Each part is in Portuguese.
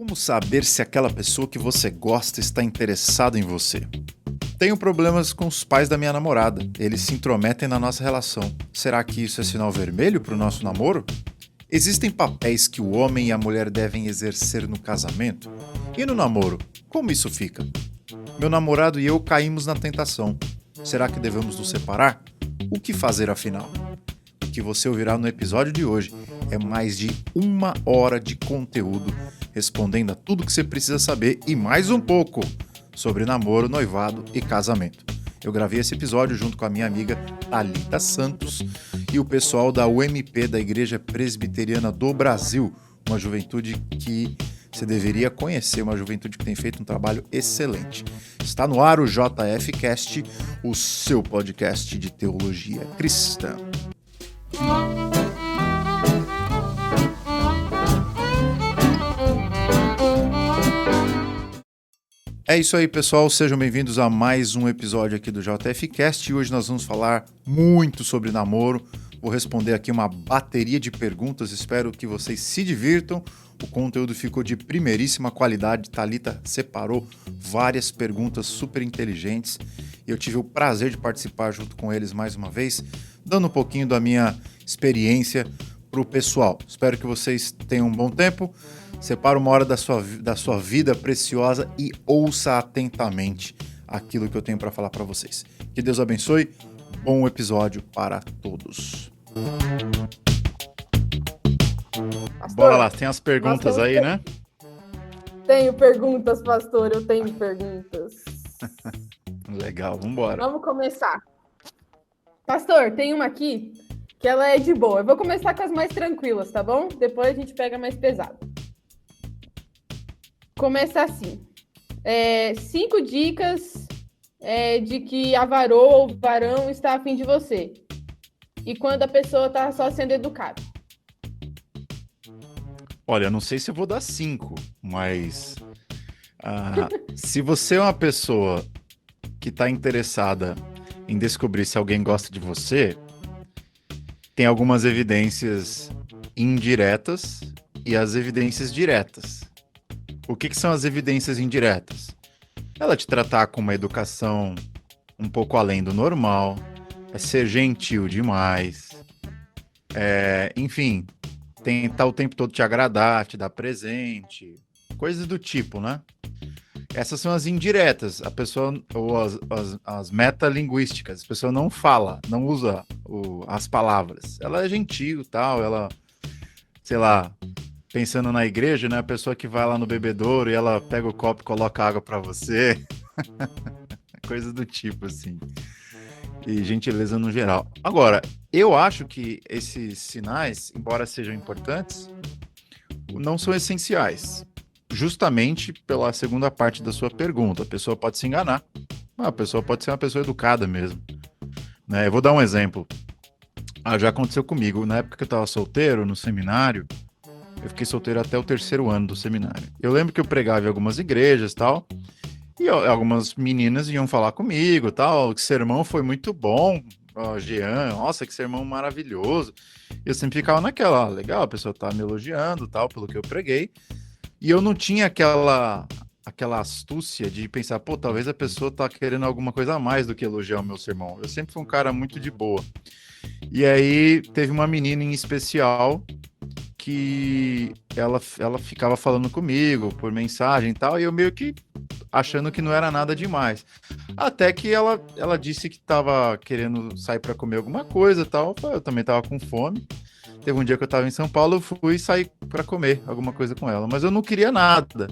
Como saber se aquela pessoa que você gosta está interessada em você? Tenho problemas com os pais da minha namorada. Eles se intrometem na nossa relação. Será que isso é sinal vermelho para o nosso namoro? Existem papéis que o homem e a mulher devem exercer no casamento? E no namoro, como isso fica? Meu namorado e eu caímos na tentação. Será que devemos nos separar? O que fazer afinal? O que você ouvirá no episódio de hoje é mais de 1 hora de conteúdo respondendo a tudo que você precisa saber e mais um pouco sobre namoro, noivado e casamento. Eu gravei esse episódio junto com a minha amiga Thalita Santos e o pessoal da UMP, da Igreja Presbiteriana do Brasil, uma juventude que você deveria conhecer, uma juventude que tem feito um trabalho excelente. Está no ar o JF Cast, o seu podcast de teologia cristã. É isso aí, pessoal. Sejam bem-vindos a mais um episódio aqui do JF Cast e hoje nós vamos falar muito sobre namoro. Vou responder aqui uma bateria de perguntas, espero que vocês se divirtam. O conteúdo ficou de primeiríssima qualidade. Thalita separou várias perguntas super inteligentes e eu tive o prazer de participar junto com eles mais uma vez, dando um pouquinho da minha experiência para o pessoal. Espero que vocês tenham um bom tempo. Separa 1 hora da sua vida preciosa e ouça atentamente aquilo que eu tenho para falar para vocês. Que Deus abençoe. Bom episódio para todos. Pastor, bora lá, tem as perguntas aí, né? Tenho perguntas, pastor, eu tenho perguntas. Legal, vambora. Vamos começar. Pastor, tem uma aqui que ela é de boa. Eu vou começar com as mais tranquilas, tá bom? Depois a gente pega mais pesado. Começa assim. 5 dicas de que a varoa ou varão está afim de você. E quando a pessoa está só sendo educada. Olha, não sei se eu vou dar 5, mas se você é uma pessoa que está interessada em descobrir se alguém gosta de você, tem algumas evidências indiretas e as evidências diretas. O que são as evidências indiretas? Ela te tratar com uma educação um pouco além do normal, é ser gentil demais, enfim, tentar o tempo todo te agradar, te dar presente, coisas do tipo, né? Essas são as indiretas, a pessoa, ou as metalinguísticas, a pessoa não fala, não usa as palavras. Ela é gentil, tal, ela, sei lá, pensando na igreja, né? A pessoa que vai lá no bebedouro e ela pega o copo e coloca água para você. Coisas do tipo, assim. E gentileza no geral. Agora, eu acho que esses sinais, embora sejam importantes, não são essenciais. Justamente pela segunda parte da sua pergunta. A pessoa pode se enganar. A pessoa pode ser uma pessoa educada mesmo. Né? Eu vou dar um exemplo. Já aconteceu comigo. Na época que eu estava solteiro, no seminário, eu fiquei solteiro até o 3º ano do seminário. Eu lembro que eu pregava em algumas igrejas e tal, e algumas meninas iam falar comigo tal, que sermão foi muito bom, Jean, nossa, que sermão maravilhoso. E eu sempre ficava naquela, legal, a pessoa tá me elogiando tal, pelo que eu preguei, e eu não tinha aquela astúcia de pensar, pô, talvez a pessoa tá querendo alguma coisa a mais do que elogiar o meu sermão. Eu sempre fui um cara muito de boa. E aí teve uma menina em especial que ela ficava falando comigo por mensagem e tal, e eu meio que achando que não era nada demais. Até que ela disse que estava querendo sair para comer alguma coisa e tal, eu também estava com fome. Teve um dia que eu estava em São Paulo, eu fui sair para comer alguma coisa com ela, mas eu não queria nada.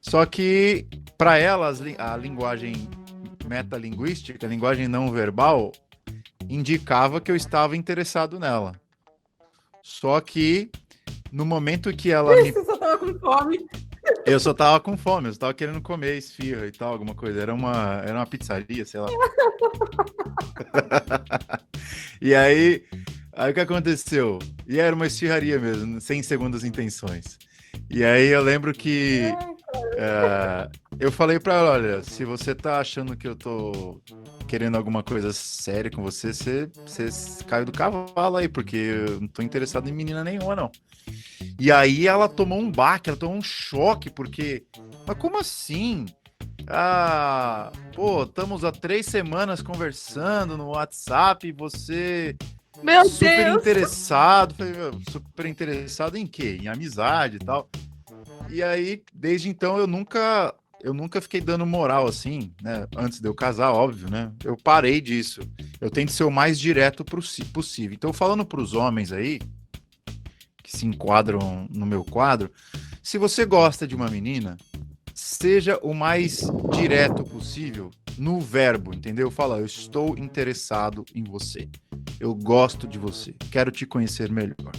Só que, para ela, a linguagem metalinguística, a linguagem não verbal, indicava que eu estava interessado nela. Só que no momento que ela Você só tava com fome. Eu só tava com fome, eu só tava querendo comer esfirra e tal, alguma coisa. Era uma pizzaria, sei lá. E aí o que aconteceu? E era uma esfirraria mesmo, sem segundas intenções. E aí eu lembro que eu falei pra ela, olha, se você tá achando que eu tô querendo alguma coisa séria com você, você caiu do cavalo aí, porque eu não tô interessado em menina nenhuma, não. E aí ela tomou um baque, ela tomou um choque, porque... Mas como assim? Ah, pô, estamos há 3 semanas conversando no WhatsApp e você Meu super Deus! interessado. Falei, meu, super interessado em quê? Em amizade e tal. E aí, desde então, eu nunca fiquei dando moral assim, né? Antes de eu casar, óbvio, né? Eu parei disso. Eu tento ser o mais direto possível. Então, falando para os homens aí, que se enquadram no meu quadro, se você gosta de uma menina, seja o mais direto possível no verbo, entendeu? Fala, eu estou interessado em você. Eu gosto de você. Quero te conhecer melhor.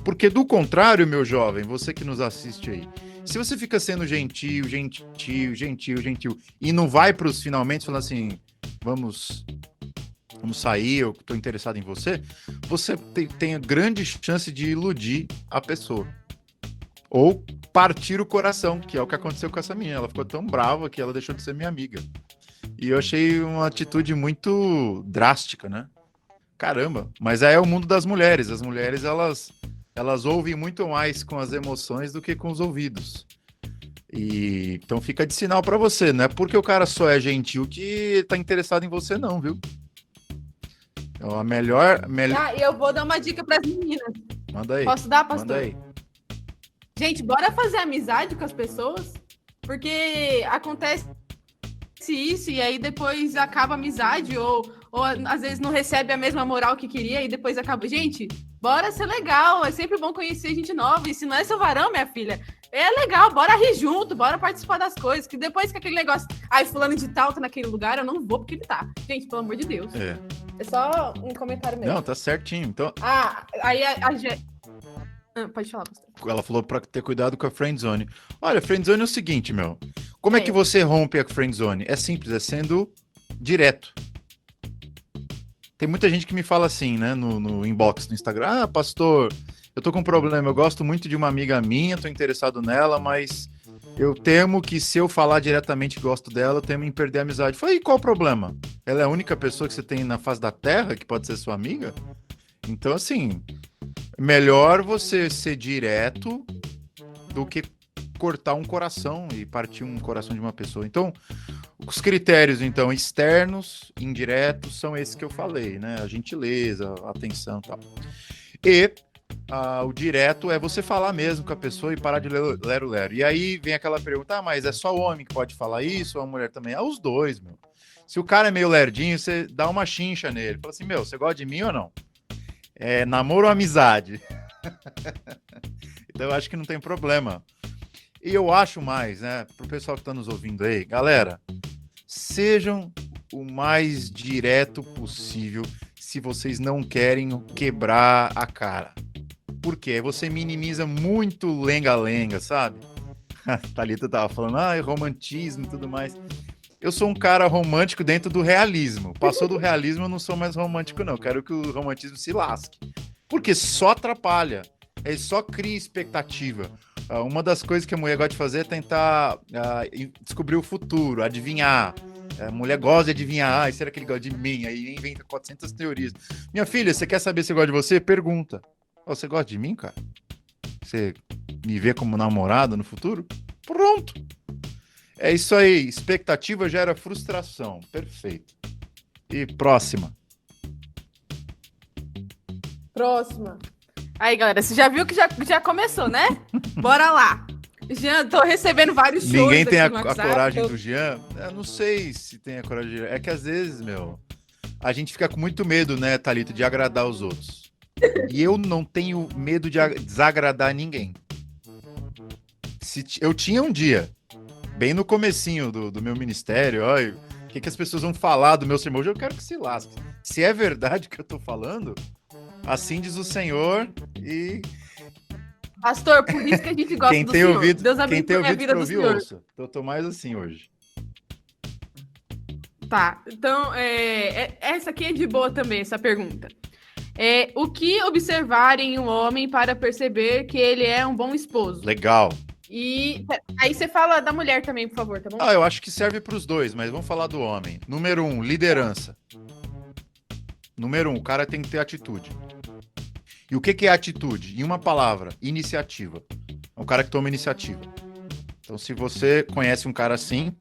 Porque do contrário, meu jovem, você que nos assiste aí, se você fica sendo gentil, e não vai para os finalmente falando assim, vamos sair, eu estou interessado em você, você tem a grande chance de iludir a pessoa. Ou partir o coração, que é o que aconteceu com essa menina. Ela ficou tão brava que ela deixou de ser minha amiga. E eu achei uma atitude muito drástica, né? Caramba, mas é o mundo das mulheres. As mulheres, elas ouvem muito mais com as emoções do que com os ouvidos. E então fica de sinal pra você, não é porque o cara só é gentil que tá interessado em você não, viu? Então, a melhor... Ah, e eu vou dar uma dica para as meninas. Manda aí. Posso dar, pastor? Manda aí. Gente, bora fazer amizade com as pessoas? Porque acontece isso e aí depois acaba a amizade ou às vezes não recebe a mesma moral que queria e depois acaba. Gente, bora ser legal, é sempre bom conhecer gente nova. E se não é seu varão, minha filha, é legal, bora rir junto, bora participar das coisas. Que depois que aquele negócio, ai, fulano de tal tá naquele lugar, eu não vou porque ele tá. Gente, pelo amor de Deus. É só um comentário mesmo. Não, tá certinho. Então, Aí pode falar, pastor. ela falou pra ter cuidado com a friendzone. Olha, friendzone é o seguinte, meu. Como é que você rompe a friendzone? É simples, é sendo direto. Tem muita gente que me fala assim, né, no inbox do Instagram. Ah, pastor, eu tô com um problema. Eu gosto muito de uma amiga minha, tô interessado nela, mas eu temo que se eu falar diretamente que gosto dela, eu temo em perder a amizade. Falei, e qual o problema? Ela é a única pessoa que você tem na face da terra que pode ser sua amiga? Então, assim... Melhor você ser direto do que cortar um coração e partir um coração de uma pessoa. Então, os critérios, então, externos, indiretos, são esses que eu falei, né? A gentileza, a atenção e tal. E o direto é você falar mesmo com a pessoa e parar de lero-lero. E aí vem aquela pergunta, mas é só o homem que pode falar isso ou a mulher também? É os dois, meu. Se o cara é meio lerdinho, você dá uma chincha nele. Fala assim, meu, você gosta de mim ou não? É namoro ou amizade? Então eu acho que não tem problema. E eu acho mais, né, pro pessoal que tá nos ouvindo aí, galera, sejam o mais direto possível se vocês não querem quebrar a cara. Por quê? Você minimiza muito lenga-lenga, sabe? A Thalita tava falando, romantismo e tudo mais. Eu sou um cara romântico dentro do realismo. Passou do realismo, eu não sou mais romântico, não. Quero que o romantismo se lasque. Porque só atrapalha. Ele só cria expectativa. Uma das coisas que a mulher gosta de fazer é tentar descobrir o futuro, adivinhar. A mulher gosta de adivinhar. Será que ele gosta de mim? Aí inventa 400 teorias. Minha filha, você quer saber se gosta de você? Pergunta. Você gosta de mim, cara? Você me vê como namorada no futuro? Pronto. É isso aí, expectativa gera frustração. Perfeito. E próxima. Próxima. Aí, galera, você já viu que já começou, né? Bora lá. Jean, tô recebendo vários shows. Ninguém tem a WhatsApp, coragem do Jean? Eu não sei se tem a coragem do Jean. É que às vezes, meu, a gente fica com muito medo, né, Thalita, de agradar os outros. E eu não tenho medo de desagradar ninguém. Eu tinha um dia... Bem no comecinho do meu ministério, olha, o que as pessoas vão falar do meu sermão? Eu quero que se lasque. Se é verdade o que eu tô falando, assim diz o Senhor e... Pastor, por isso que a gente gosta do Senhor. Ouvido, Deus abençoe a vida do Senhor. Ouça. Eu tô mais assim hoje. Tá, então, essa aqui é de boa também, essa pergunta. O que observar em um homem para perceber que ele é um bom esposo? Legal. E aí você fala da mulher também, por favor, tá bom? Eu acho que serve para os dois, mas vamos falar do homem. Número 1, liderança. Número 1, o cara tem que ter atitude. E o que que é atitude? Em uma palavra, iniciativa. É um cara que toma iniciativa. Então, se você conhece um cara assim,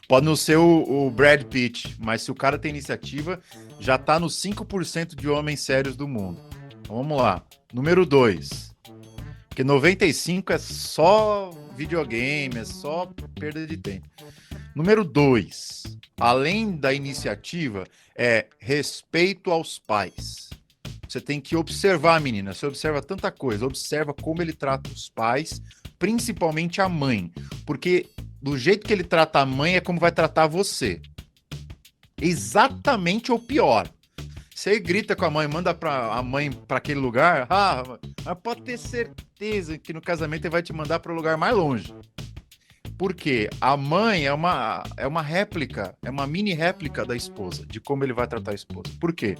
pode não ser o Brad Pitt, mas se o cara tem iniciativa, já tá nos 5% de homens sérios do mundo. Então, vamos lá. Número 2. Porque 95 é só videogame, é só perda de tempo. Número 2. Além da iniciativa, é respeito aos pais. Você tem que observar, menina. Você observa tanta coisa. Observa como ele trata os pais, principalmente a mãe. Porque do jeito que ele trata a mãe é como vai tratar você. Exatamente ou pior. Você grita com a mãe, manda a mãe para aquele lugar, pode ter certeza que no casamento ele vai te mandar para o lugar mais longe. Porque a mãe é uma réplica, é uma mini réplica da esposa, de como ele vai tratar a esposa. Por quê?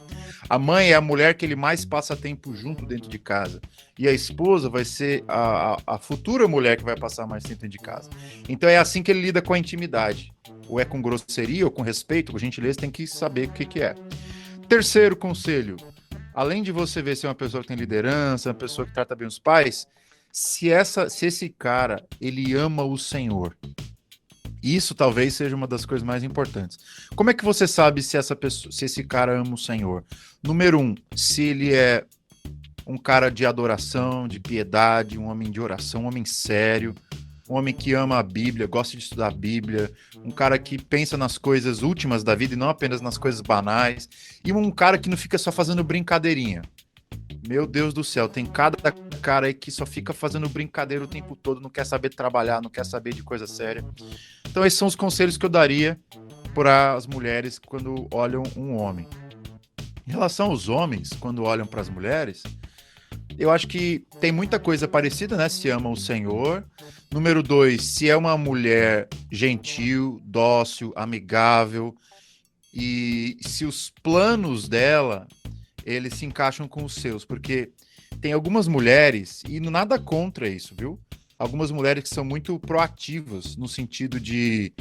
A mãe é a mulher que ele mais passa tempo junto dentro de casa. E a esposa vai ser a futura mulher que vai passar mais tempo dentro de casa. Então é assim que ele lida com a intimidade. Ou é com grosseria, ou com respeito, com gentileza, tem que saber o que é. Terceiro conselho, além de você ver se é uma pessoa que tem liderança, uma pessoa que trata bem os pais, se esse cara, ele ama o Senhor. Isso talvez seja uma das coisas mais importantes. Como é que você sabe se esse cara ama o Senhor? Número 1, se ele é um cara de adoração, de piedade, um homem de oração, um homem sério, um homem que ama a Bíblia, gosta de estudar a Bíblia, um cara que pensa nas coisas últimas da vida e não apenas nas coisas banais, e um cara que não fica só fazendo brincadeirinha. Meu Deus do céu, tem cada cara aí que só fica fazendo brincadeira o tempo todo, não quer saber trabalhar, não quer saber de coisa séria. Então esses são os conselhos que eu daria para as mulheres quando olham um homem. Em relação aos homens, quando olham para as mulheres, eu acho que tem muita coisa parecida, né? Se ama o Senhor. Número 2, se é uma mulher gentil, dócil, amigável, e se os planos dela, eles se encaixam com os seus, porque tem algumas mulheres, e nada contra isso, viu? Algumas mulheres que são muito proativas, no sentido de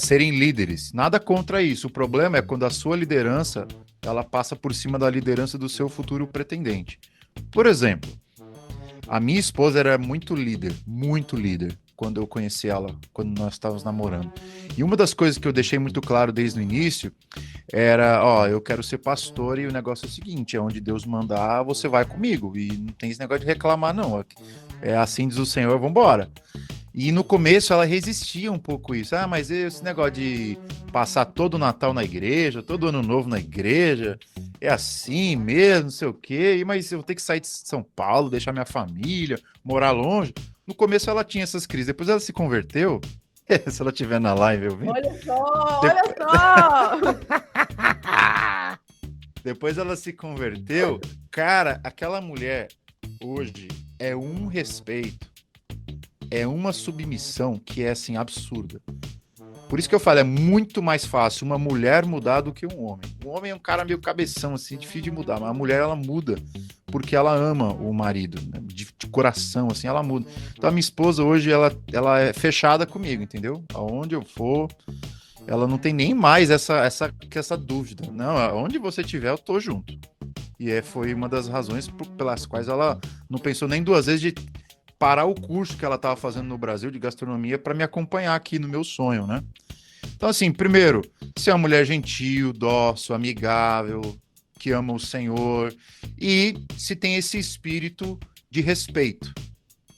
serem líderes. Nada contra isso. O problema é quando a sua liderança, ela passa por cima da liderança do seu futuro pretendente. Por exemplo, a minha esposa era muito líder, quando eu conheci ela, quando nós estávamos namorando. E uma das coisas que eu deixei muito claro desde o início era, eu quero ser pastor e o negócio é o seguinte, é onde Deus mandar, você vai comigo. E não tem esse negócio de reclamar, não. É assim diz o Senhor, vamos embora. E no começo ela resistia um pouco isso. Mas esse negócio de passar todo o Natal na igreja, todo Ano Novo na igreja, é assim mesmo, não sei o quê. Mas eu vou ter que sair de São Paulo, deixar minha família, morar longe. No começo ela tinha essas crises, depois ela se converteu. Se ela estiver na live, eu vi. Olha só! Depois ela se converteu. Cara, aquela mulher hoje é um respeito, é uma submissão que é assim absurda. Por isso que eu falo, é muito mais fácil uma mulher mudar do que um homem. Um homem é um cara meio cabeção, assim, difícil de mudar, mas a mulher, ela muda porque ela ama o marido, né? De coração, assim, ela muda. Então a minha esposa hoje, ela é fechada comigo, entendeu? Aonde eu for, ela não tem nem mais essa dúvida. Não, aonde você estiver, eu tô junto. E foi uma das razões pelas quais ela não pensou nem duas vezes de parar o curso que ela estava fazendo no Brasil de gastronomia para me acompanhar aqui no meu sonho, né? Então, assim, primeiro, ser uma mulher gentil, dócil, amigável, que ama o Senhor, e se tem esse espírito de respeito.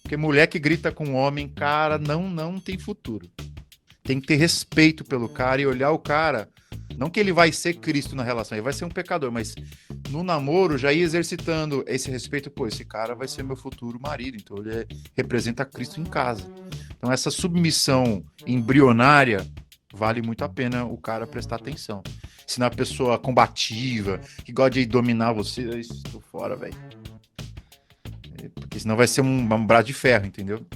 Porque mulher que grita com homem, cara, não tem futuro. Tem que ter respeito pelo cara e olhar o cara, não que ele vai ser Cristo na relação, ele vai ser um pecador, mas no namoro já ir exercitando esse respeito, esse cara vai ser meu futuro marido, então ele representa Cristo em casa. Então essa submissão embrionária vale muito a pena o cara prestar atenção. Se não é uma pessoa combativa, que gosta de dominar você, eu estou fora, velho. Porque senão vai ser um braço de ferro, entendeu?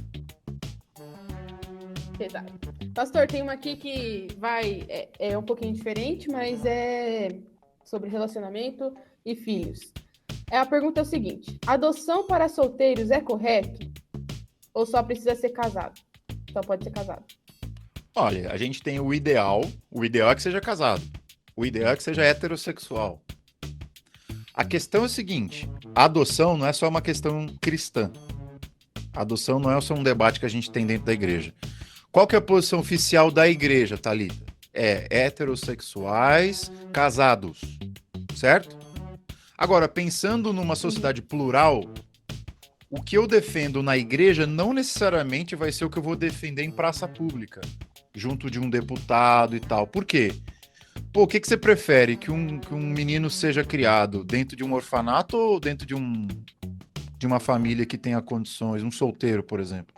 Exato. Pastor, tem uma aqui que é um pouquinho diferente, mas é sobre relacionamento e filhos. A pergunta é o seguinte: adoção para solteiros é correto? Ou só precisa ser casado? Só pode ser casado. Olha, a gente tem o ideal é que seja casado. O ideal é que seja heterossexual. A questão é o seguinte: a adoção não é só uma questão cristã. A adoção não é só um debate que a gente tem dentro da igreja. Qual que é a posição oficial da igreja, Thalita? É heterossexuais casados, certo? Agora, pensando numa sociedade plural, o que eu defendo na igreja não necessariamente vai ser o que eu vou defender em praça pública, junto de um deputado e tal. Por quê? Pô, o que você prefere? Que um menino seja criado dentro de um orfanato ou dentro de uma família que tenha condições, um solteiro, por exemplo?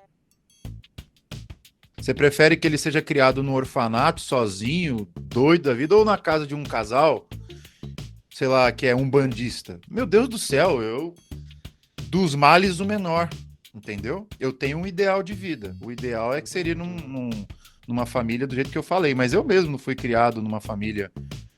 Você prefere que ele seja criado no orfanato, sozinho, doido da vida, ou na casa de um casal, sei lá, que é um bandista? Meu Deus do céu, dos males o menor, entendeu? Eu tenho um ideal de vida. O ideal é que seria numa família do jeito que eu falei, mas eu mesmo não fui criado numa família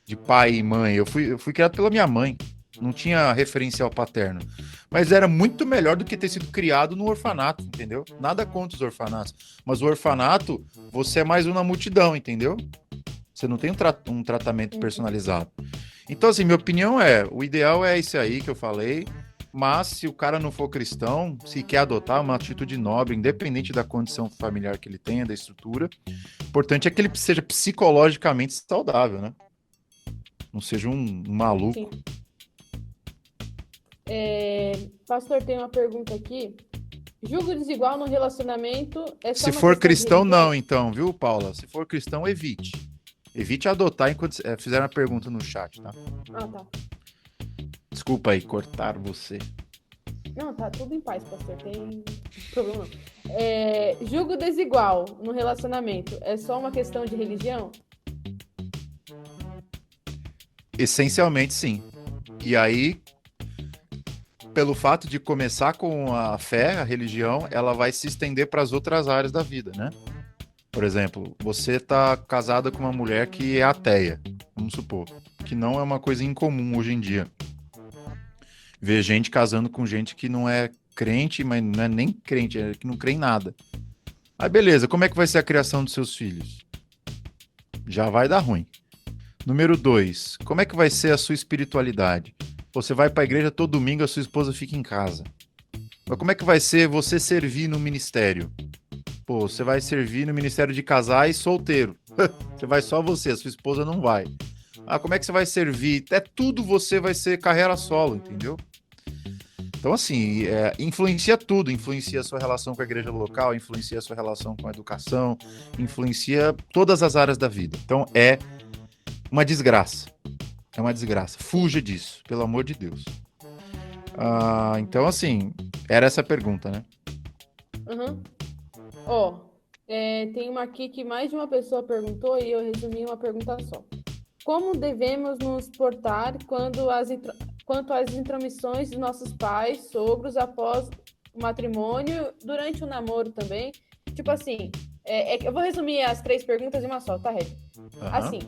de pai e mãe. Eu fui criado pela minha mãe. Não tinha referencial paterno. Mas era muito melhor do que ter sido criado no orfanato, entendeu? Nada contra os orfanatos. Mas o orfanato, você é mais uma multidão, entendeu? Você não tem um tratamento personalizado. Então, assim, minha opinião o ideal é esse aí que eu falei, mas se o cara não for cristão, se quer adotar uma atitude nobre, independente da condição familiar que ele tenha, da estrutura, o importante é que ele seja psicologicamente saudável, né? Não seja um maluco. Sim. Pastor, tem uma pergunta aqui. Julgo desigual no relacionamento é só Se uma for questão de cristão, religião? não, então, viu, Paula? Se for cristão, evite. Evite adotar enquanto fizeram a pergunta no chat, tá? Ah, tá. Desculpa aí, cortaram você. Não, tá tudo em paz, pastor. Tem problema não. Julgo desigual no relacionamento é só uma questão de religião? Essencialmente, sim. E aí, pelo fato de começar com a fé, a religião, ela vai se estender para as outras áreas da vida, né? Por exemplo, você está casada com uma mulher que é ateia, vamos supor, que não é uma coisa incomum hoje em dia. Ver gente casando com gente que não é crente, mas não é nem crente, que não crê em nada. Aí beleza, como é que vai ser a criação dos seus filhos? Já vai dar ruim. Número 2, como é que vai ser a sua espiritualidade? Você vai para a igreja todo domingo, a sua esposa fica em casa. Mas como é que vai ser você servir no ministério? Pô, você vai servir no ministério de casais solteiro. Você vai só você, a sua esposa não vai. Ah, como é que você vai servir? Tudo você vai ser carreira solo, entendeu? Então, assim, influencia tudo. Influencia a sua relação com a igreja local, influencia a sua relação com a educação, influencia todas as áreas da vida. Então, é uma desgraça. É uma desgraça. Fuja disso, pelo amor de Deus. Então, assim, era essa a pergunta, né? Uhum. Tem uma aqui que mais de uma pessoa perguntou e eu resumi uma pergunta só. Como devemos nos portar quanto às intromissões dos nossos pais, sogros, após o matrimônio, durante o namoro também? Tipo assim, eu vou resumir as 3 perguntas em uma só, tá, Red? Uhum. Assim,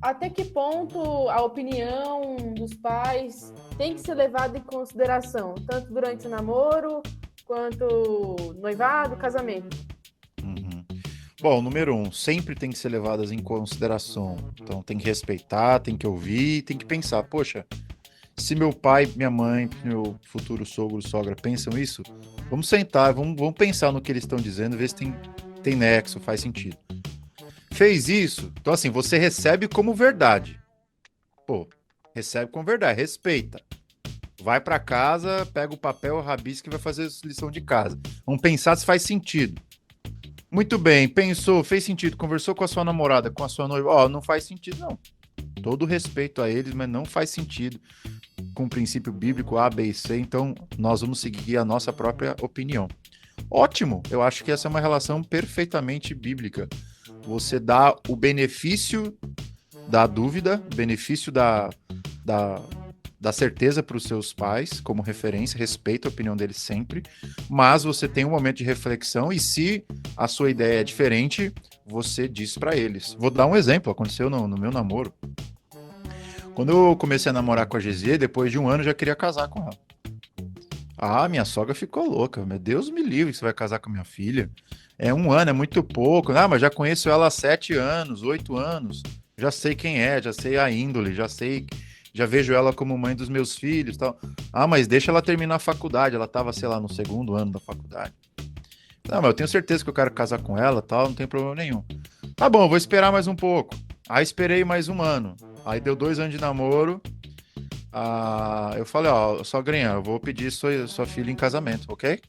até que ponto a opinião dos pais tem que ser levada em consideração, tanto durante o namoro, quanto noivado, casamento? Uhum. Bom, número 1, sempre tem que ser levadas em consideração. Então tem que respeitar, tem que ouvir, tem que pensar, poxa, se meu pai, minha mãe, meu futuro sogro, sogra pensam isso, vamos sentar, vamos pensar no que eles estão dizendo, ver se tem nexo, faz sentido. Fez isso, então assim, você recebe como verdade. Pô, recebe como verdade, respeita. Vai para casa, pega o papel, rabisca e vai fazer a lição de casa. Vamos pensar se faz sentido. Muito bem, pensou, fez sentido, conversou com a sua namorada, com a sua noiva, não faz sentido não. Todo respeito a eles, mas não faz sentido com o princípio bíblico A, B e C, então nós vamos seguir a nossa própria opinião. Ótimo, eu acho que essa é uma relação perfeitamente bíblica. Você dá o benefício da dúvida, benefício da certeza para os seus pais como referência, respeita a opinião deles sempre, mas você tem um momento de reflexão e se a sua ideia é diferente, você diz para eles. Vou dar um exemplo, aconteceu no meu namoro. Quando eu comecei a namorar com a Gesie, depois de 1 ano eu já queria casar com ela. Minha sogra ficou louca, meu Deus me livre que você vai casar com minha filha. 1 ano, é muito pouco. Mas já conheço ela há 7 anos, 8 anos, já sei quem é, já sei a índole, já sei já vejo ela como mãe dos meus filhos, tal. Ah, mas deixa ela terminar a faculdade, ela tava, sei lá, no segundo ano da faculdade. Não, mas eu tenho certeza que eu quero casar com ela, tal, não tem problema nenhum. Tá bom, vou esperar mais um pouco. Aí esperei mais um ano. Aí deu 2 anos de namoro. Eu falei, ó, sogrinha, eu vou pedir sua filha em casamento, ok?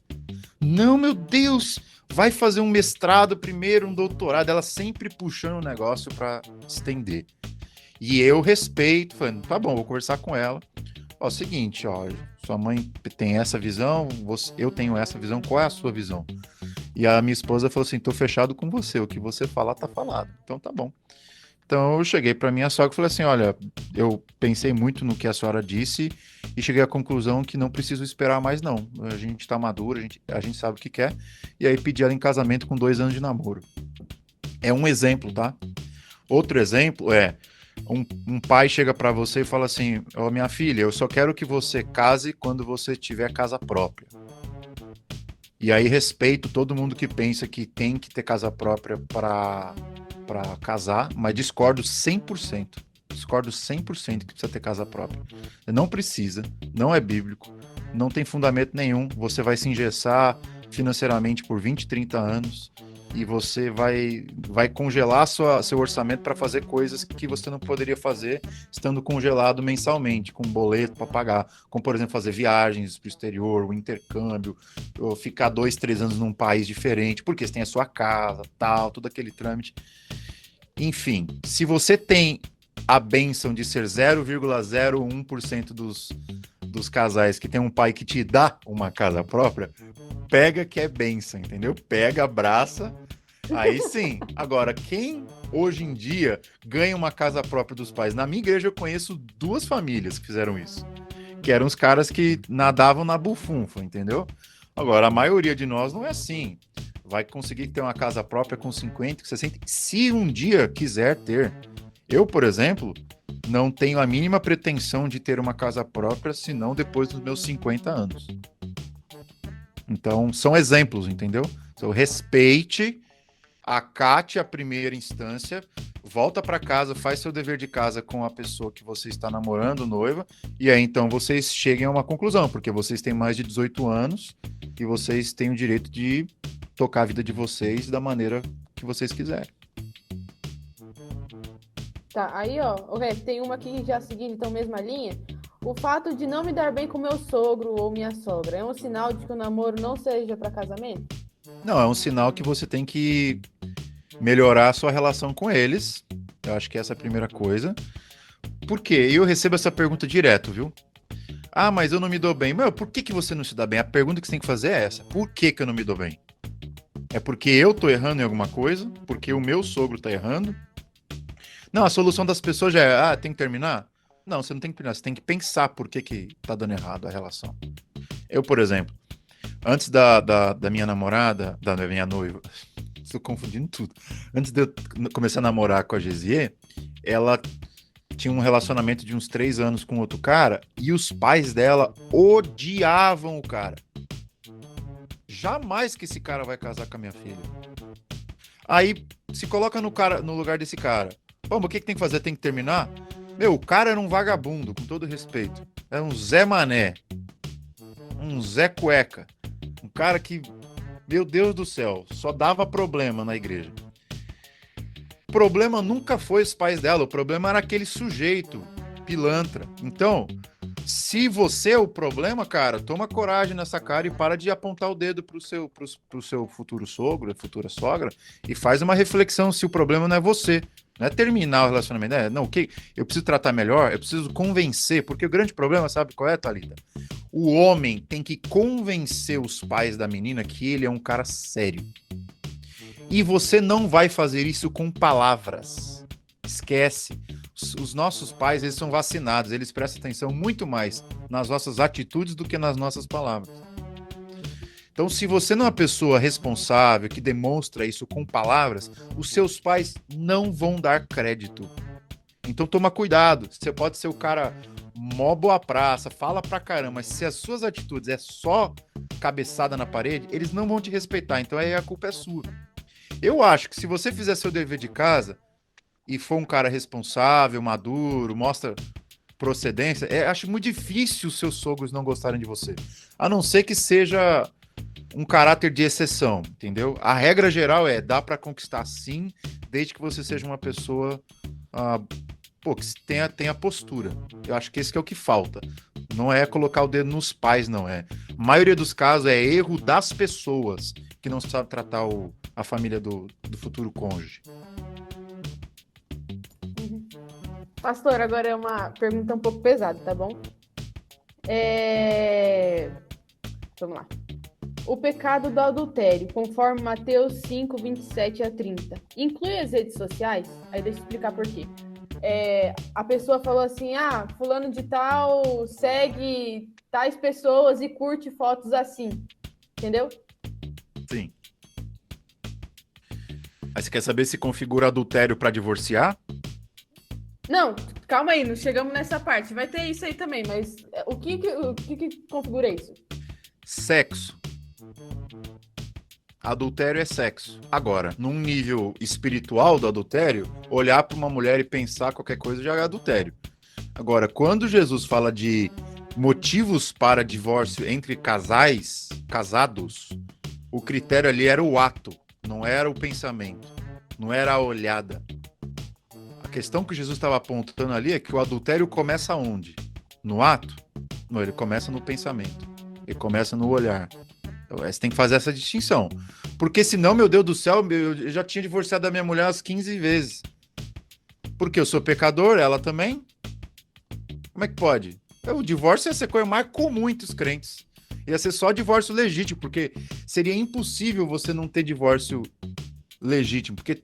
Não, meu Deus, vai fazer um mestrado primeiro, um doutorado. Ela sempre puxando o negócio para estender. E eu respeito, falando, tá bom, vou conversar com ela. Ó, seguinte, ó, sua mãe tem essa visão, eu tenho essa visão, qual é a sua visão? E a minha esposa falou assim, tô fechado com você, o que você falar tá falado. Então tá bom. Então eu cheguei para minha sogra e falei assim, olha, eu pensei muito no que a senhora disse e cheguei à conclusão que não preciso esperar mais não. A gente tá maduro, a gente sabe o que quer. E aí pedi ela em casamento com 2 anos de namoro. É um exemplo, tá? Outro exemplo é um pai chega para você e fala assim, ó, minha filha, eu só quero que você case quando você tiver casa própria. E aí respeito todo mundo que pensa que tem que ter casa própria para casar, mas discordo 100%. Discordo 100% que precisa ter casa própria. Não precisa, não é bíblico, não tem fundamento nenhum. Você vai se engessar financeiramente por 20, 30 anos e você vai congelar seu orçamento para fazer coisas que você não poderia fazer estando congelado mensalmente, com boleto para pagar. Como, por exemplo, fazer viagens para o exterior, o intercâmbio, ou ficar 2, 3 anos num país diferente, porque você tem a sua casa, tal, todo aquele trâmite. Enfim, se você tem a bênção de ser 0,01% dos casais que tem um pai que te dá uma casa própria, pega que é bênção, entendeu? Pega, abraça, aí sim. Agora, quem hoje em dia ganha uma casa própria dos pais? Na minha igreja eu conheço 2 famílias que fizeram isso, que eram os caras que nadavam na bufunfa, entendeu? Agora, a maioria de nós não é assim. Vai conseguir ter uma casa própria com 50, 60, se um dia quiser ter. Eu, por exemplo, não tenho a mínima pretensão de ter uma casa própria, senão depois dos meus 50 anos. Então, são exemplos, entendeu? Então, respeite, acate a primeira instância, volta para casa, faz seu dever de casa com a pessoa que você está namorando, noiva, e aí então vocês cheguem a uma conclusão, porque vocês têm mais de 18 anos e vocês têm o direito de tocar a vida de vocês da maneira que vocês quiserem. Tá, aí ó, tem uma aqui já seguindo então mesma linha. O fato de não me dar bem com meu sogro ou minha sogra é um sinal de que o namoro não seja para casamento? Não, é um sinal que você tem que melhorar a sua relação com eles. Eu acho que essa é a primeira coisa. Por quê? Eu recebo essa pergunta direto, viu? Ah, mas eu não me dou bem. Meu, por que você não se dá bem? A pergunta que você tem que fazer é essa. Por que eu não me dou bem? É porque eu tô errando em alguma coisa? Porque o meu sogro tá errando? Não, a solução das pessoas já é, tem que terminar? Não, você não tem que terminar, você tem que pensar por que tá dando errado a relação. Eu, por exemplo, antes da minha namorada, da minha noiva, estou confundindo tudo. Antes de eu começar a namorar com a Gesier, ela tinha um relacionamento de uns 3 anos com outro cara e os pais dela odiavam o cara. Jamais que esse cara vai casar com a minha filha. Aí se coloca no lugar desse cara. Pô, mas o que tem que fazer? Tem que terminar? Meu, o cara era um vagabundo, com todo respeito. Era um Zé Mané. Um Zé Cueca. Um cara que, meu Deus do céu, só dava problema na igreja. O problema nunca foi os pais dela, o problema era aquele sujeito, pilantra. Então, se você é o problema, cara, toma coragem nessa cara e para de apontar o dedo pro seu futuro sogro, futura sogra, e faz uma reflexão se o problema não é você. Não é terminar o relacionamento. Não, ok, eu preciso tratar melhor, eu preciso convencer, porque o grande problema, sabe qual é, Thalita? O homem tem que convencer os pais da menina que ele é um cara sério. E você não vai fazer isso com palavras. Esquece. Os nossos pais, eles são vacinados, eles prestam atenção muito mais nas nossas atitudes do que nas nossas palavras. Então, se você não é uma pessoa responsável, que demonstra isso com palavras, os seus pais não vão dar crédito. Então, toma cuidado. Você pode ser o cara mó boa praça, fala pra caramba, mas se as suas atitudes é só cabeçada na parede, eles não vão te respeitar. Então, aí a culpa é sua. Eu acho que se você fizer seu dever de casa e for um cara responsável, maduro, mostra procedência, acho muito difícil os seus sogros não gostarem de você. A não ser que seja um caráter de exceção, entendeu? A regra geral dá para conquistar sim, desde que você seja uma pessoa que tenha postura. Eu acho que esse que é o que falta. Não é colocar o dedo nos pais, não é. A maioria dos casos é erro das pessoas que não sabem tratar a família do futuro cônjuge. Pastor, agora é uma pergunta um pouco pesada, tá bom? Vamos lá. O pecado do adultério, conforme Mateus 5, 27 a 30, inclui as redes sociais? Aí deixa eu explicar por quê. A pessoa falou assim, fulano de tal segue tais pessoas e curte fotos assim, entendeu? Sim. Mas você quer saber se configura adultério para divorciar? Não, calma aí, não chegamos nessa parte. Vai ter isso aí também, mas o que configura isso? Sexo. Adultério é sexo. Agora, num nível espiritual do adultério, olhar para uma mulher e pensar qualquer coisa já é adultério. Agora, quando Jesus fala de motivos para divórcio entre casados, o critério ali era o ato, não era o pensamento, não era a olhada. A questão que Jesus estava apontando ali é que o adultério começa onde? No ato? Não, ele começa no pensamento. Ele começa no olhar. Então, você tem que fazer essa distinção. Porque senão, meu Deus do céu, eu já tinha divorciado da minha mulher umas 15 vezes. Porque eu sou pecador, ela também. Como é que pode? O divórcio ia ser coisa mais comum entre os crentes. Ia ser só divórcio legítimo, porque seria impossível você não ter divórcio legítimo, porque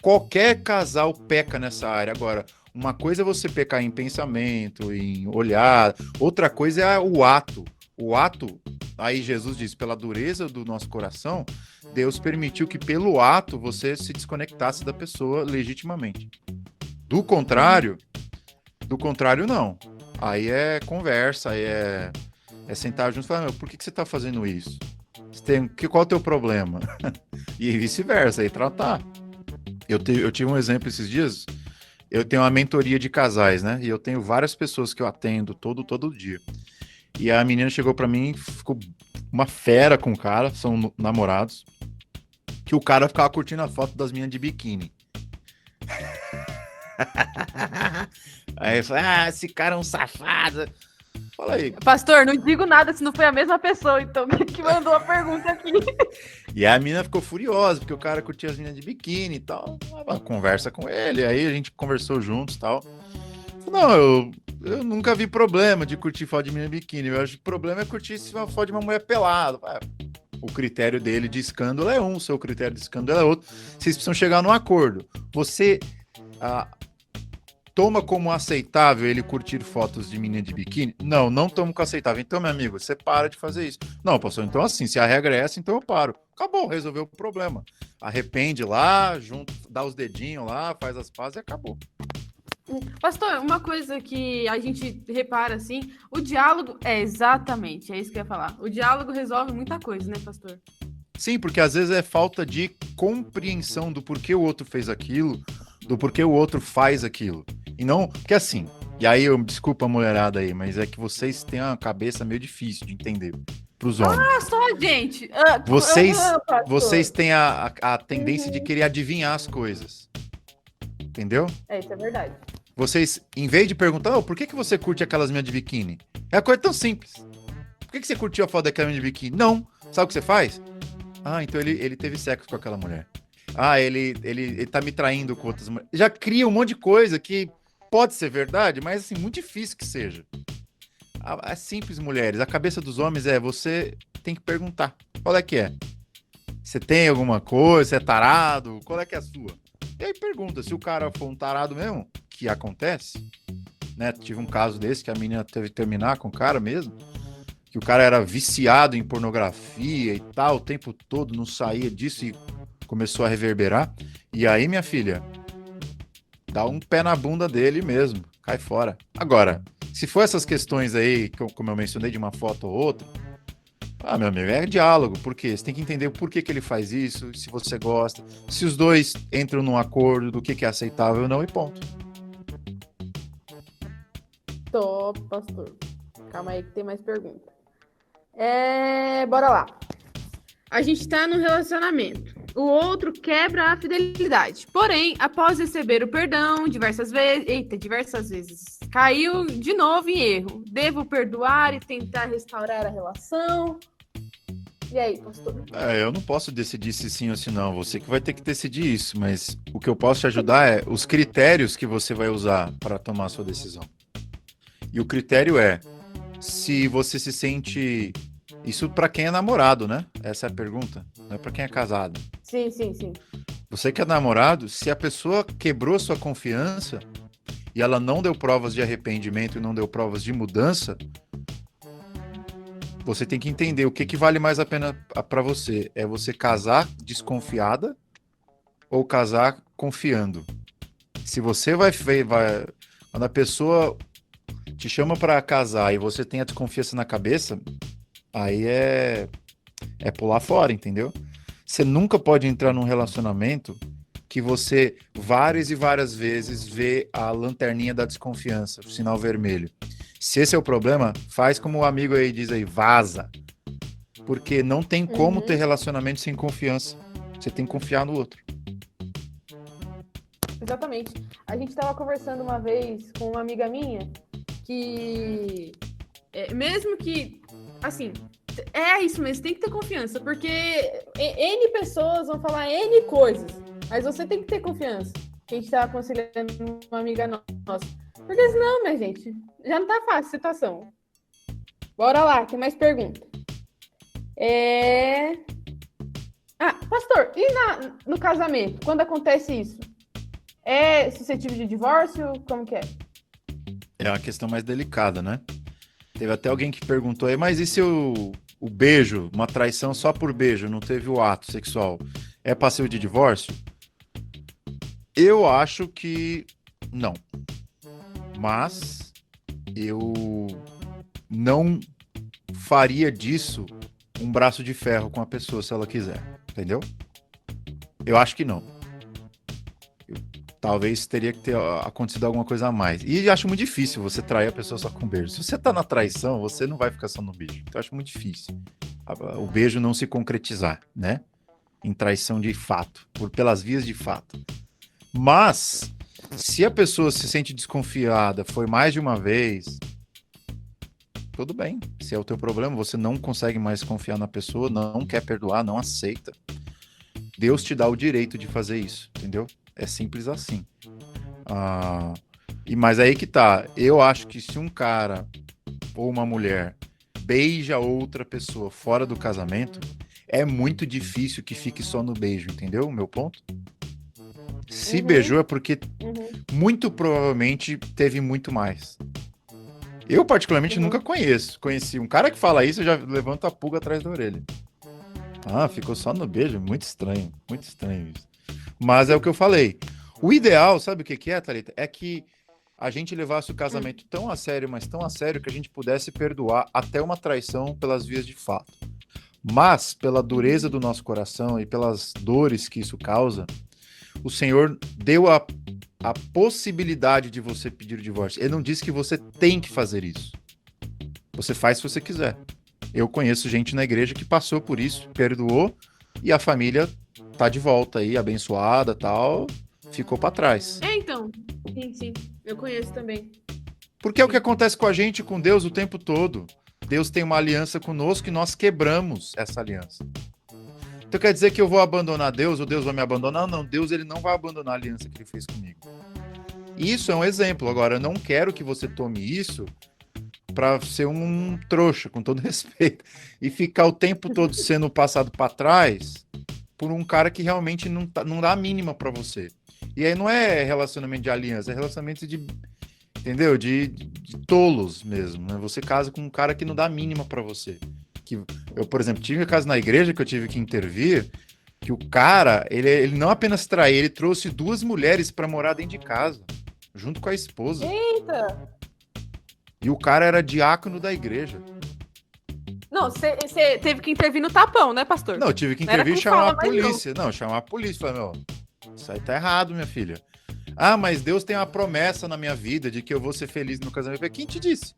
qualquer casal peca nessa área. Agora, uma coisa é você pecar em pensamento, em olhar, outra coisa é o ato. O ato, aí Jesus diz, pela dureza do nosso coração, Deus permitiu que pelo ato você se desconectasse da pessoa legitimamente. Do contrário, não. Aí é conversa, aí é sentar junto e falar, por que você está fazendo isso? Qual é o teu problema? E vice-versa, aí tratar. Eu tive um exemplo esses dias, eu tenho uma mentoria de casais, né? E eu tenho várias pessoas que eu atendo todo dia. E a menina chegou pra mim, ficou uma fera com o cara, são namorados, que o cara ficava curtindo a foto das meninas de biquíni. Aí eu falei, esse cara é um safado. Fala aí. Pastor, não digo nada se não foi a mesma pessoa, então, que mandou a pergunta aqui. E a menina ficou furiosa, porque o cara curtia as meninas de biquíni e tal. Conversa com ele, aí a gente conversou juntos e tal. Não, eu nunca vi problema de curtir foto de menina de biquíni. Eu acho que o problema é curtir uma foto de uma mulher pelada. O critério dele de escândalo é um, o seu critério de escândalo é outro. Vocês precisam chegar num acordo. Você toma como aceitável ele curtir fotos de menina de biquíni? Não tomo como aceitável. Então, meu amigo, você para de fazer isso. Não, pastor, então assim, se a regra é essa, então eu paro. Acabou, resolveu o problema. Arrepende lá, junto, dá os dedinhos lá, faz as pazes e acabou. Pastor, uma coisa que a gente repara, assim, o diálogo é exatamente, é isso que eu ia falar. O diálogo resolve muita coisa, né, pastor? Sim, porque às vezes é falta de compreensão do porquê o outro fez aquilo, do porquê o outro faz aquilo. E não, porque assim, e aí eu desculpa a mulherada aí, mas é que vocês têm uma cabeça meio difícil de entender pros homens. Só, gente! Vocês têm a tendência de querer adivinhar as coisas. Entendeu? Isso é verdade. Vocês, em vez de perguntar, por que você curte aquelas minhas de biquíni? É uma coisa tão simples. Por que você curtiu a foto daquela minha de biquíni? Não. Sabe o que você faz? Então ele teve sexo com aquela mulher. Ele tá me traindo com outras mulheres. Já cria um monte de coisa que pode ser verdade, mas assim, muito difícil que seja. É simples, mulheres. A cabeça dos homens você tem que perguntar. Qual é que é? Você tem alguma coisa? Você é tarado? Qual é que é a sua? E aí pergunta, se o cara for um tarado mesmo, que acontece, né? Tive um caso desse que a menina teve que terminar com o cara mesmo, que o cara era viciado em pornografia e tal, o tempo todo não saía disso e começou a reverberar. E aí, minha filha, dá um pé na bunda dele mesmo, cai fora. Agora, se for essas questões aí, como eu mencionei, de uma foto ou outra, meu amigo, é diálogo, porque você tem que entender por que ele faz isso, se você gosta, se os dois entram num acordo do que é aceitável ou não, e ponto. Tô, pastor. Calma aí que tem mais pergunta. Bora lá. A gente tá num relacionamento. O outro quebra a fidelidade. Porém, após receber o perdão diversas vezes, caiu de novo em erro. Devo perdoar e tentar restaurar a relação? E aí, pastor? Eu não posso decidir se sim ou se não. Você que vai ter que decidir isso. Mas o que eu posso te ajudar é os critérios que você vai usar para tomar a sua decisão. E o critério é se você se sente. Isso para quem é namorado, né? Essa é a pergunta. Não é para quem é casado. Sim. Você que é namorado, se a pessoa quebrou sua confiança e ela não deu provas de arrependimento e não deu provas de mudança, você tem que entender o que vale mais a pena para você. É você casar desconfiada ou casar confiando? Se você vai quando a pessoa te chama para casar e você tem a desconfiança na cabeça, aí é pular fora, entendeu? Você nunca pode entrar num relacionamento que você várias e várias vezes vê a lanterninha da desconfiança, o sinal vermelho. Se esse é o problema, faz como o amigo aí diz aí, vaza. Porque não tem como ter relacionamento sem confiança. Você tem que confiar no outro. Exatamente. A gente estava conversando uma vez com uma amiga minha que, mesmo que, assim, é isso mesmo, tem que ter confiança, porque N pessoas vão falar N coisas, mas você tem que ter confiança. A gente estava aconselhando uma amiga nossa. Porque senão, minha gente, já não tá fácil a situação. Bora lá, tem mais pergunta. Pastor, e no casamento, quando acontece isso? É suscetível de divórcio? Como que é? É uma questão mais delicada, né? Teve até alguém que perguntou aí, mas e se o beijo, uma traição só por beijo, não teve o ato sexual, é passível de divórcio? Eu acho que não. Mas eu não faria disso um braço de ferro com a pessoa se ela quiser, entendeu? Eu acho que não. Talvez teria que ter acontecido alguma coisa a mais. E acho muito difícil você trair a pessoa só com beijo. Se você tá na traição, você não vai ficar só no beijo. Então eu acho muito difícil o beijo não se concretizar, né? Em traição de fato, pelas vias de fato. Mas se a pessoa se sente desconfiada, foi mais de uma vez, tudo bem. Se é o teu problema, você não consegue mais confiar na pessoa, não quer perdoar, não aceita. Deus te dá o direito de fazer isso, entendeu? É simples assim. Mas aí que tá. Eu acho que se um cara ou uma mulher beija outra pessoa fora do casamento, é muito difícil que fique só no beijo, entendeu? O meu ponto? Se beijou é porque muito provavelmente teve muito mais. Eu particularmente nunca conheci um cara que fala isso, eu já levanto a pulga atrás da orelha. Ficou só no beijo? Muito estranho isso. Mas é o que eu falei. O ideal, sabe o que é, Thalita? É que a gente levasse o casamento tão a sério, mas tão a sério, que a gente pudesse perdoar até uma traição pelas vias de fato. Mas, pela dureza do nosso coração e pelas dores que isso causa, o Senhor deu a possibilidade de você pedir o divórcio. Ele não disse que você tem que fazer isso. Você faz se você quiser. Eu conheço gente na igreja que passou por isso, perdoou, e a família tá de volta aí, abençoada, tal, ficou para trás. Então. Sim. Eu conheço também. Porque é o que acontece com a gente, com Deus, o tempo todo. Deus tem uma aliança conosco e nós quebramos essa aliança. Então quer dizer que eu vou abandonar Deus ou Deus vai me abandonar? Não, Deus ele não vai abandonar a aliança que ele fez comigo. Isso é um exemplo. Agora, eu não quero que você tome isso para ser um trouxa, com todo respeito, e ficar o tempo todo sendo passado para trás por um cara que realmente não dá a mínima para você. E aí não é relacionamento de aliança, é relacionamento de, entendeu? De tolos mesmo, né? Você casa com um cara que não dá a mínima para você. Eu, por exemplo, tive um caso na igreja que eu tive que intervir, que o cara, ele não apenas traiu, ele trouxe 2 mulheres para morar dentro de casa, junto com a esposa. Eita! E o cara era diácono da igreja. Não, você teve que intervir no tapão, né, pastor? Não, eu tive que intervir e chamar a polícia. Não, chamar a polícia. Falei, meu, isso aí tá errado, minha filha. Ah, mas Deus tem uma promessa na minha vida de que eu vou ser feliz no casamento. Quem te disse?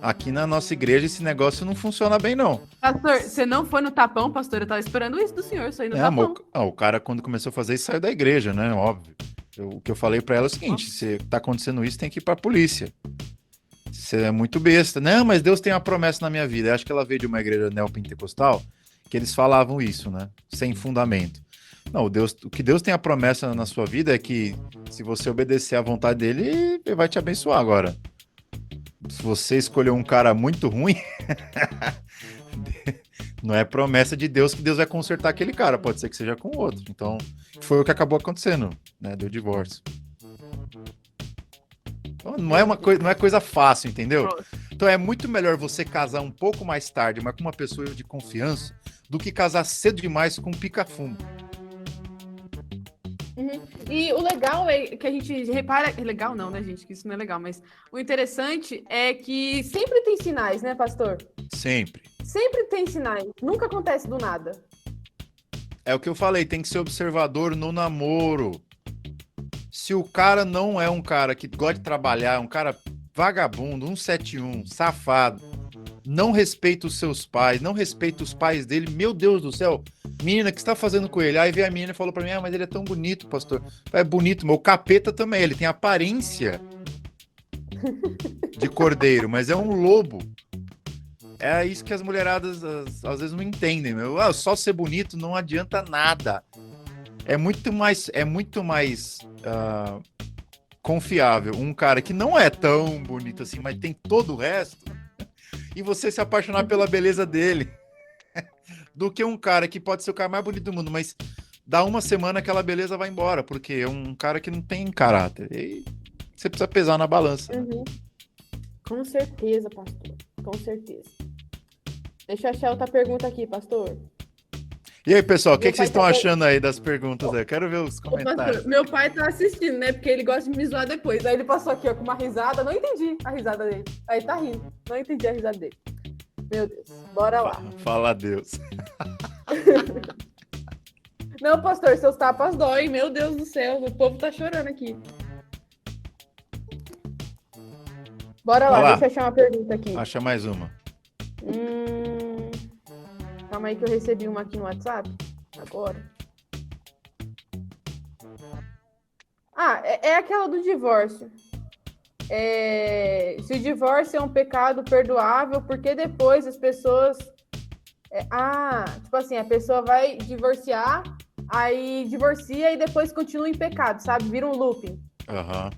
Aqui na nossa igreja esse negócio não funciona bem, não. Pastor, você não foi no tapão, pastor? Eu tava esperando isso do senhor, isso aí no tapão. O cara, quando começou a fazer isso, saiu da igreja, né? Óbvio. O que eu falei pra ela é o seguinte: se tá acontecendo isso, tem que ir pra polícia. Você é muito besta. Não, mas Deus tem uma promessa na minha vida. Eu acho que ela veio de uma igreja neopentecostal que eles falavam isso, né? Sem fundamento. Não, o que Deus tem a promessa na sua vida é que se você obedecer à vontade dele, ele vai te abençoar agora. Se você escolher um cara muito ruim, não é promessa de Deus que Deus vai consertar aquele cara. Pode ser que seja com outro. Então, foi o que acabou acontecendo, né? Deu divórcio. Então, não é coisa fácil, entendeu? Então é muito melhor você casar um pouco mais tarde, mas com uma pessoa de confiança, do que casar cedo demais com um pica-fumo. Uhum. E o legal é que a gente repara... Legal não, né, gente? Que isso não é legal, mas o interessante é que sempre tem sinais, né, pastor? Sempre. Sempre tem sinais. Nunca acontece do nada. É o que eu falei, tem que ser observador no namoro. Se o cara não é um cara que gosta de trabalhar, um cara vagabundo, 171, safado, não respeita os seus pais, não respeita os pais dele, meu Deus do céu, menina, o que você tá fazendo com ele? Aí veio a menina e falou pra mim, mas ele é tão bonito, pastor. É bonito, mas o capeta também, ele tem aparência de cordeiro, mas é um lobo. É isso que as mulheradas às vezes não entendem, meu. Só ser bonito não adianta nada. É muito mais confiável um cara que não é tão bonito assim, mas tem todo o resto, e você se apaixonar pela beleza dele, do que um cara que pode ser o cara mais bonito do mundo, mas dá uma semana aquela beleza vai embora, porque é um cara que não tem caráter. E você precisa pesar na balança. Uhum. Com certeza, pastor. Com certeza. Deixa eu achar outra pergunta aqui, pastor. E aí, pessoal, o que vocês estão achando aí das perguntas? Eu quero ver os comentários. Pastor, meu pai tá assistindo, né? Porque ele gosta de me zoar depois. Aí ele passou aqui, ó, com uma risada. Não entendi a risada dele. Aí tá rindo. Não entendi a risada dele. Meu Deus. Bora lá. Fala a Deus. Não, pastor, seus tapas doem. Meu Deus do céu. O povo tá chorando aqui. Bora lá, deixa eu achar uma pergunta aqui. Acha mais uma. Calma aí que eu recebi uma aqui no WhatsApp. Agora. É aquela do divórcio. Se o divórcio é um pecado perdoável, por que depois as pessoas... tipo assim, a pessoa vai divorciar, aí divorcia e depois continua em pecado, sabe? Vira um looping. Aham.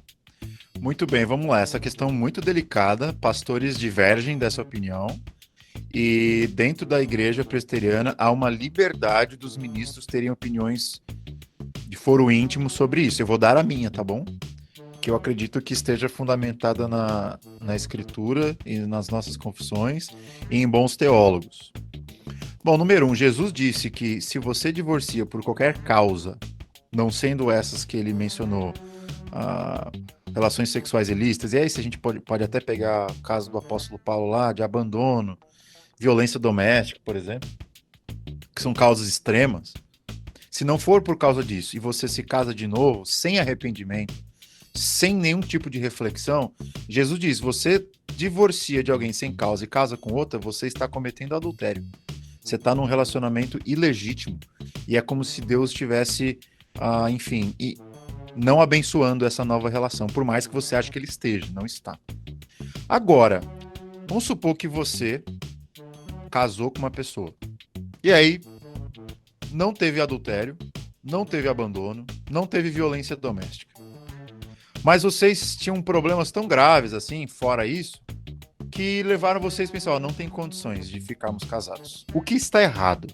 Muito bem, vamos lá. Essa questão muito delicada. Pastores divergem dessa opinião. E dentro da igreja presbiteriana há uma liberdade dos ministros terem opiniões de foro íntimo sobre isso. Eu vou dar a minha, tá bom? Que eu acredito que esteja fundamentada na escritura e nas nossas confissões e em bons teólogos. Bom, número 1, Jesus disse que se você divorcia por qualquer causa, não sendo essas que ele mencionou, relações sexuais ilícitas, e aí se a gente pode até pegar o caso do apóstolo Paulo lá, de abandono, violência doméstica, por exemplo, que são causas extremas. Se não for por causa disso e você se casa de novo, sem arrependimento, sem nenhum tipo de reflexão, Jesus diz, você divorcia de alguém sem causa e casa com outra, você está cometendo adultério. Você está num relacionamento ilegítimo. E é como se Deus estivesse, enfim, não abençoando essa nova relação, por mais que você ache que ele esteja, não está. Agora, vamos supor que você casou com uma pessoa. E aí, não teve adultério, não teve abandono, não teve violência doméstica. Mas vocês tinham problemas tão graves assim, fora isso, que levaram vocês a pensar, não tem condições de ficarmos casados. O que está errado?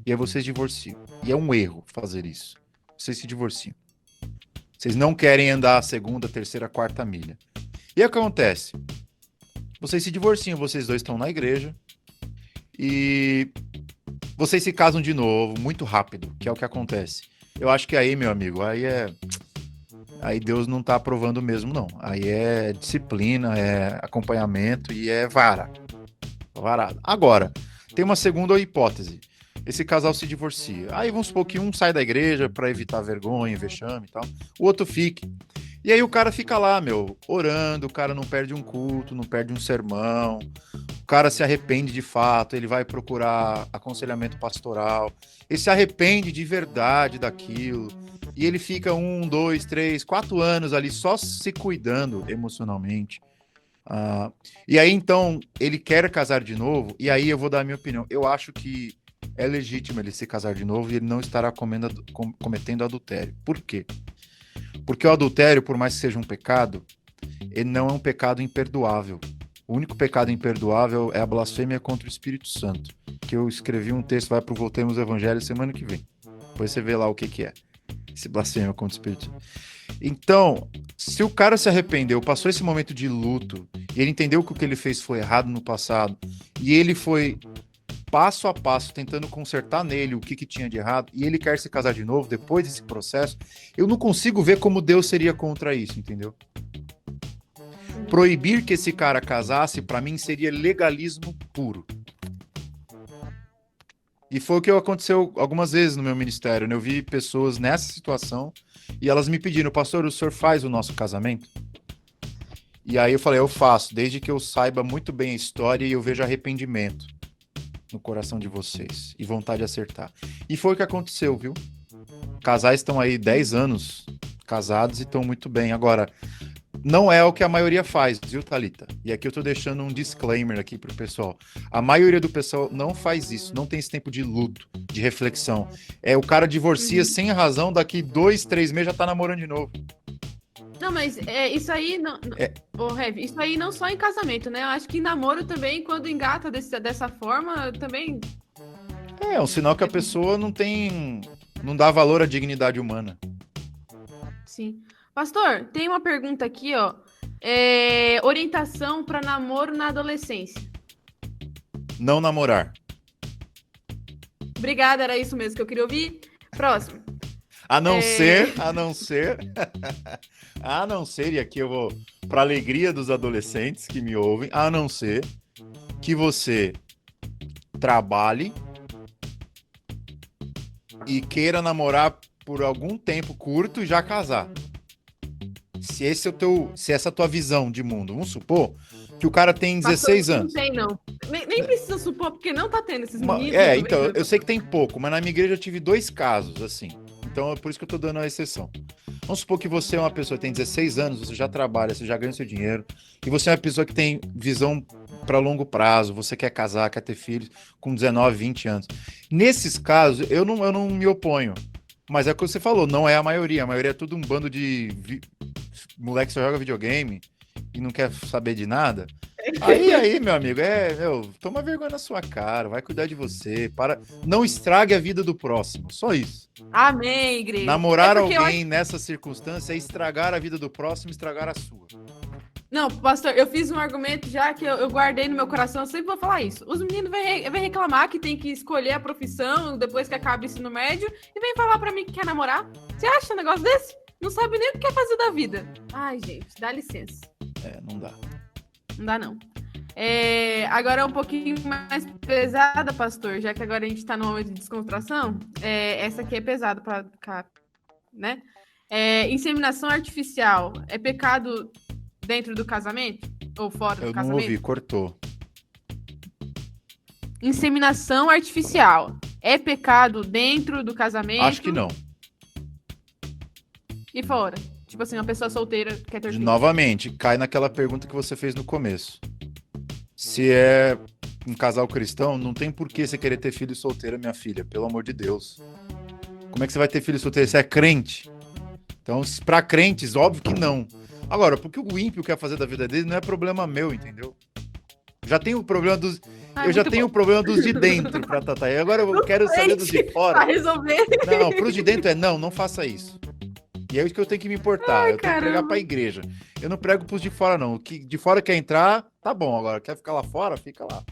E aí vocês divorciam. E é um erro fazer isso. Vocês se divorciam. Vocês não querem andar a segunda, terceira, quarta milha. E aí o que acontece? Vocês se divorciam, vocês dois estão na igreja, e vocês se casam de novo, muito rápido, que é o que acontece. Eu acho que aí, meu amigo, aí Deus não tá aprovando mesmo, não. Aí é disciplina, é acompanhamento e é varado. Agora, tem uma segunda hipótese. Esse casal se divorcia. Aí vamos supor que um sai da igreja para evitar vergonha, vexame e tal. O outro fique. E aí o cara fica lá, meu, orando, o cara não perde um culto, não perde um sermão, o cara se arrepende de fato, ele vai procurar aconselhamento pastoral, ele se arrepende de verdade daquilo, e ele fica 1, 2, 3, 4 anos ali só se cuidando emocionalmente. E aí, então, ele quer casar de novo, e aí eu vou dar a minha opinião. Eu acho que é legítimo ele se casar de novo e ele não estará cometendo adultério. Por quê? Porque o adultério, por mais que seja um pecado, ele não é um pecado imperdoável. O único pecado imperdoável é a blasfêmia contra o Espírito Santo, que eu escrevi um texto, vai pro Voltemos ao Evangelho semana que vem. Depois você vê lá o que é esse blasfêmia contra o Espírito Santo. Então, se o cara se arrependeu, passou esse momento de luto, e ele entendeu que o que ele fez foi errado no passado, e ele foi passo a passo tentando consertar nele o que tinha de errado, e ele quer se casar de novo depois desse processo, eu não consigo ver como Deus seria contra isso, entendeu? Proibir que esse cara casasse, pra mim, seria legalismo puro. E foi o que aconteceu algumas vezes no meu ministério, né? Eu vi pessoas nessa situação e elas me pediram, pastor, o senhor faz o nosso casamento? E aí eu falei, eu faço, desde que eu saiba muito bem a história e eu veja arrependimento no coração de vocês e vontade de acertar. E foi o que aconteceu, viu? Casais estão aí 10 anos casados e estão muito bem. Agora, não é o que a maioria faz, viu, Thalita? E aqui eu tô deixando um disclaimer aqui pro pessoal. A maioria do pessoal não faz isso, não tem esse tempo de luto, de reflexão. É, o cara divorcia sem razão, daqui 2, 3 meses já tá namorando de novo. Não, mas isso aí não. Heavy, isso aí não só em casamento, né? Eu acho que em namoro também, quando engata dessa forma, também. É um sinal que a pessoa não dá valor à dignidade humana. Sim. Pastor, tem uma pergunta aqui, ó. Orientação para namoro na adolescência. Não namorar. Obrigada, era isso mesmo que eu queria ouvir. Próximo. A não ser, e aqui eu vou para alegria dos adolescentes que me ouvem, a não ser que você trabalhe e queira namorar por algum tempo curto e já casar. Se essa é a tua visão de mundo, vamos supor que o cara tem 16 anos. Não tem, não. Nem precisa supor, porque não tá tendo esses meninos. Então, eu sei que tem pouco, mas na minha igreja eu tive 2 casos, assim. Então é por isso que eu tô dando a exceção. Vamos supor que você é uma pessoa que tem 16 anos, você já trabalha, você já ganha seu dinheiro, e você é uma pessoa que tem visão para longo prazo, você quer casar, quer ter filhos com 19, 20 anos. Nesses casos, eu não me oponho. Mas é o que você falou, não é a maioria. A maioria é tudo um bando de moleque que só joga videogame e não quer saber de nada. Aí, meu amigo, toma vergonha na sua cara, vai cuidar de você, não estrague a vida do próximo, só isso. Amém, igreja. Namorar alguém nessa circunstância é estragar a vida do próximo, estragar a sua. Não, pastor, eu fiz um argumento já que eu guardei no meu coração, eu sempre vou falar isso. Os meninos vêm reclamar que tem que escolher a profissão depois que acaba o ensino médio e vem falar pra mim que quer namorar. Você acha um negócio desse? Não sabe nem o que quer fazer da vida. Ai, gente, dá licença. Não dá. Não dá, não. Agora é um pouquinho mais pesada, pastor, já que agora a gente tá no momento de descontração. Essa aqui é pesada pra cá, né? Inseminação artificial é pecado dentro do casamento? Ou fora do casamento? Eu não ouvi, cortou. Inseminação artificial é pecado dentro do casamento? Acho que não. E fora? Tipo assim, uma pessoa solteira quer ter filho. Novamente, cai naquela pergunta que você fez no começo. Se é um casal cristão, não tem por que você querer ter filho solteira, minha filha, pelo amor de Deus. Como é que você vai ter filho solteiro? Você é crente? Então, para crentes, óbvio que não. Agora, porque o ímpio quer fazer da vida dele não é problema meu, entendeu? Já tenho o problema dos... eu já tenho o problema dos de dentro pra tratar. E agora eu quero saber dos de fora. Pra resolver. Não, pros de dentro não faça isso. E é isso que eu tenho que me importar. Eu tenho que pregar pra igreja. Eu não prego pros de fora, não. O que de fora quer entrar, tá bom. Agora, quer ficar lá fora, fica lá.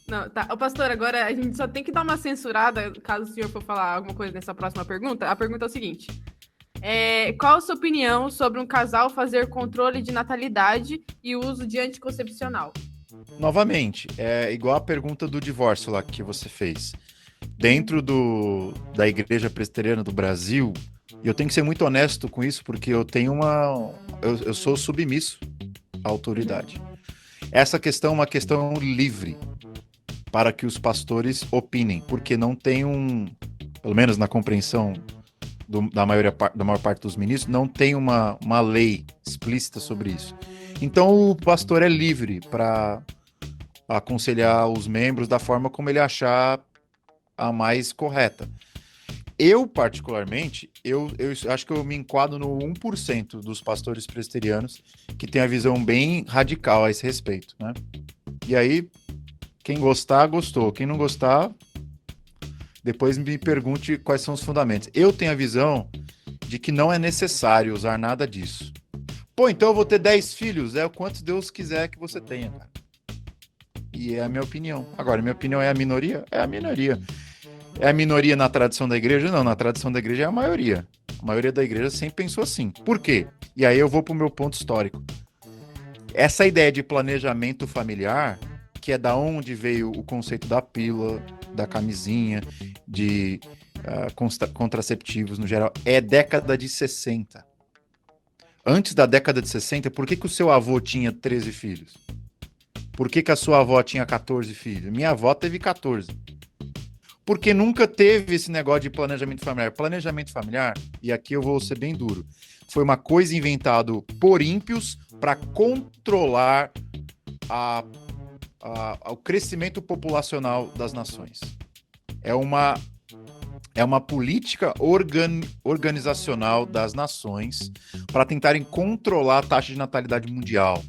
Não, tá. Ô, pastor, agora a gente só tem que dar uma censurada, caso o senhor for falar alguma coisa nessa próxima pergunta. A pergunta é o seguinte. Qual a sua opinião sobre um casal fazer controle de natalidade e uso de anticoncepcional? novamente, é igual a pergunta do divórcio lá que você fez. Dentro da Igreja Presbiteriana do Brasil, e eu tenho que ser muito honesto com isso, porque eu sou submisso à autoridade. Essa questão é uma questão livre para que os pastores opinem, porque não tem pelo menos na compreensão da maior parte dos ministros, não tem uma lei explícita sobre isso. Então o pastor é livre para aconselhar os membros da forma como ele achar a mais correta. Eu, particularmente, eu acho que eu me enquadro no 1% dos pastores presbiterianos que tem a visão bem radical a esse respeito, né? E aí, quem gostar, gostou. Quem não gostar, depois me pergunte quais são os fundamentos. Eu tenho a visão de que não é necessário usar nada disso. Pô, então eu vou ter 10 filhos, é o quanto Deus quiser que você tenha, cara. E é a minha opinião. Agora, minha opinião é a minoria? É a minoria. É a minoria na tradição da igreja? Não, na tradição da igreja é a maioria. A maioria da igreja sempre pensou assim. Por quê? E aí eu vou pro meu ponto histórico. Essa ideia de planejamento familiar, que é da onde veio o conceito da pílula, da camisinha, de contraceptivos no geral, é década de 60. Antes da década de 60, por que o seu avô tinha 13 filhos? Por que a sua avó tinha 14 filhos? Minha avó teve 14. Porque nunca teve esse negócio de planejamento familiar. Planejamento familiar, e aqui eu vou ser bem duro, foi uma coisa inventada por ímpios para controlar o crescimento populacional das nações. É uma política organizacional das nações para tentarem controlar a taxa de natalidade mundial.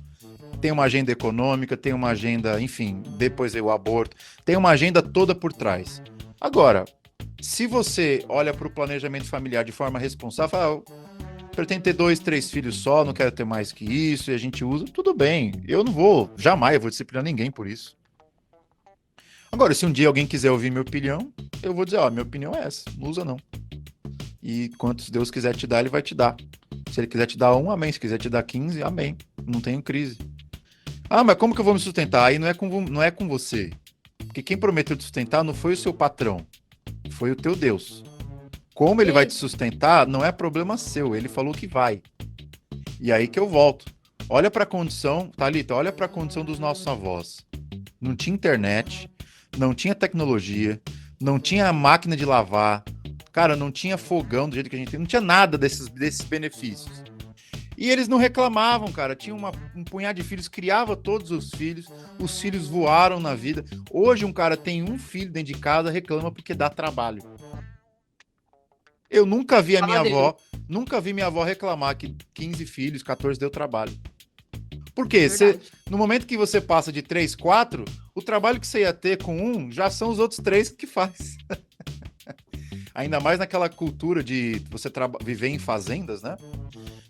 Tem uma agenda econômica, tem uma agenda, enfim, depois veio o aborto, tem uma agenda toda por trás. Agora, se você olha para o planejamento familiar de forma responsável, fala, pretendo ter 2, 3 filhos só, não quero ter mais que isso, e a gente usa, tudo bem. Eu não vou, jamais eu vou disciplinar ninguém por isso. Agora, se um dia alguém quiser ouvir minha opinião, eu vou dizer, minha opinião é essa, não usa não. E quantos Deus quiser te dar, ele vai te dar. Se ele quiser te dar 1, amém. Se quiser te dar 15, amém. Não tenho crise. Mas como que eu vou me sustentar? Aí não é com você. Porque quem prometeu te sustentar não foi o seu patrão, foi o teu Deus. Como ele vai te sustentar, não é problema seu, ele falou que vai. E aí que eu volto. Olha para a condição, Thalita, olha para a condição dos nossos avós. Não tinha internet, não tinha tecnologia, não tinha máquina de lavar, cara, não tinha fogão do jeito que a gente tem, não tinha nada desses benefícios. E eles não reclamavam, cara. Tinha um punhado de filhos, criava todos os filhos voaram na vida. Hoje um cara tem um filho dentro de casa, reclama porque dá trabalho. Eu nunca vi minha avó reclamar que 15 filhos, 14 deu trabalho. Por quê? No momento que você passa de 3, 4, o trabalho que você ia ter com um, já são os outros 3 que faz. Ainda mais naquela cultura de você viver em fazendas, né?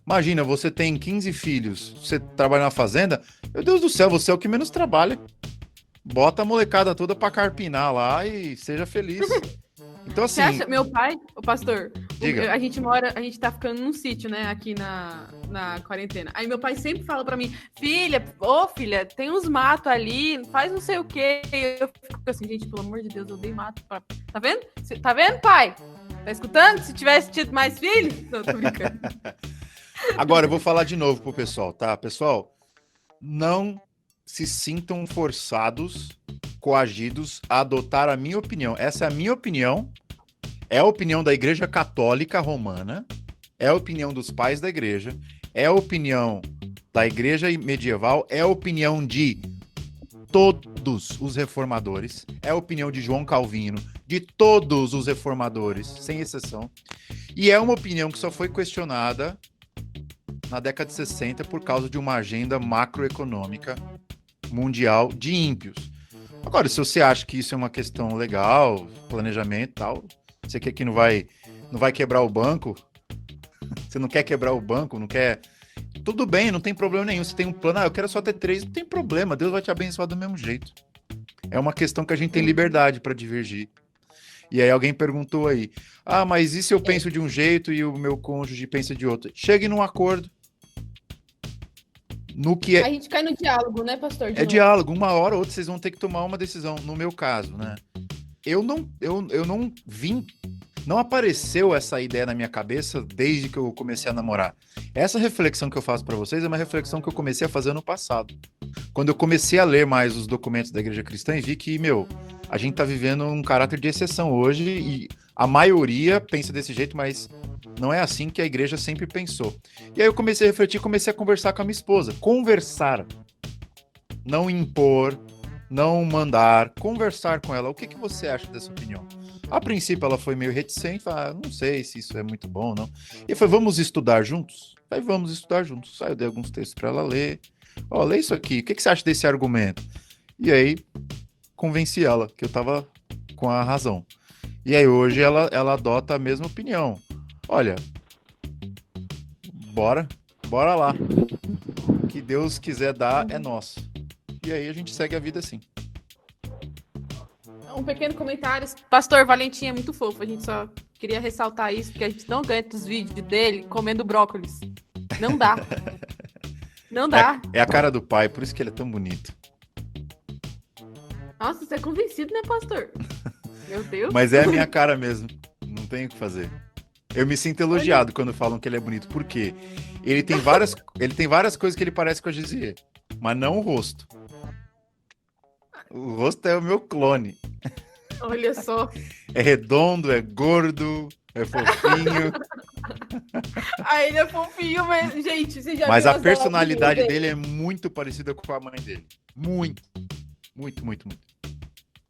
Imagina, você tem 15 filhos, você trabalha na fazenda, meu Deus do céu, você é o que menos trabalha. Bota a molecada toda pra carpinar lá e seja feliz. Então, assim... Você acha, meu pai, o pastor, diga. A gente tá ficando num sítio, né, aqui na quarentena. Aí meu pai sempre fala pra mim, filha, tem uns matos ali, faz não sei o quê. E eu fico assim, gente, pelo amor de Deus, eu dei mato pra... Tá vendo? Tá vendo, pai? Tá escutando? Se tivesse tido mais filhos? Não, tô brincando. Agora, eu vou falar de novo pro pessoal, tá? Pessoal, não se sintam forçados, coagidos a adotar a minha opinião. Essa é a minha opinião, é a opinião da Igreja Católica Romana, é a opinião dos pais da igreja, é a opinião da Igreja Medieval, é a opinião de todos os reformadores, é a opinião de João Calvino, de todos os reformadores, sem exceção, e é uma opinião que só foi questionada na década de 60 por causa de uma agenda macroeconômica mundial de ímpios. Agora, se você acha que isso é uma questão legal, planejamento e tal, você quer que não vai quebrar o banco, você não quer quebrar o banco, não quer... Tudo bem, não tem problema nenhum. Você tem um plano, eu quero só ter 3, não tem problema, Deus vai te abençoar do mesmo jeito. É uma questão que a gente tem liberdade para divergir. E aí alguém perguntou aí, mas e se eu penso de um jeito e o meu cônjuge pensa de outro? Chegue num acordo. no que A gente cai no diálogo, né, pastor? De é novo. diálogo. Uma hora ou outra vocês vão ter que tomar uma decisão. No meu caso, né? Eu não vim. Não apareceu essa ideia na minha cabeça desde que eu comecei a namorar. Essa reflexão que eu faço para vocês é uma reflexão que eu comecei a fazer ano passado. Quando eu comecei a ler mais os documentos da Igreja Cristã e vi que, meu, a gente tá vivendo um caráter de exceção hoje e a maioria pensa desse jeito, mas não é assim que a igreja sempre pensou. E aí eu comecei a refletir, comecei a conversar com a minha esposa. Conversar, não impor, não mandar, conversar com ela. O que você acha dessa opinião? A princípio ela foi meio reticente, não sei se isso é muito bom ou não. E foi, vamos estudar juntos? Aí vamos estudar juntos. Aí eu dei alguns textos para ela ler. Ó, lê isso aqui, o que você acha desse argumento? E aí convenci ela que eu tava com a razão. E aí hoje ela adota a mesma opinião. Olha, bora lá. O que Deus quiser dar é nosso. E aí a gente segue a vida assim. Um pequeno comentário. Pastor Valentim é muito fofo. A gente só queria ressaltar isso, porque a gente não ganha dos vídeos dele comendo brócolis. Não dá. Não dá. É a cara do pai, por isso que ele é tão bonito. Nossa, você é convencido, né, pastor? Meu Deus. Mas é a minha cara mesmo. Não tem o que fazer. Eu me sinto elogiado quando falam que ele é bonito. Por quê? Ele tem várias coisas que ele parece com a Gizier, mas não o rosto. O rosto é o meu clone. Olha só. É redondo, é gordo, é fofinho. Ah, ele é fofinho, mas, gente, você já Mas viu a as personalidade dele? dele é muito parecida com a mãe dele. Muito. Muito, muito, muito.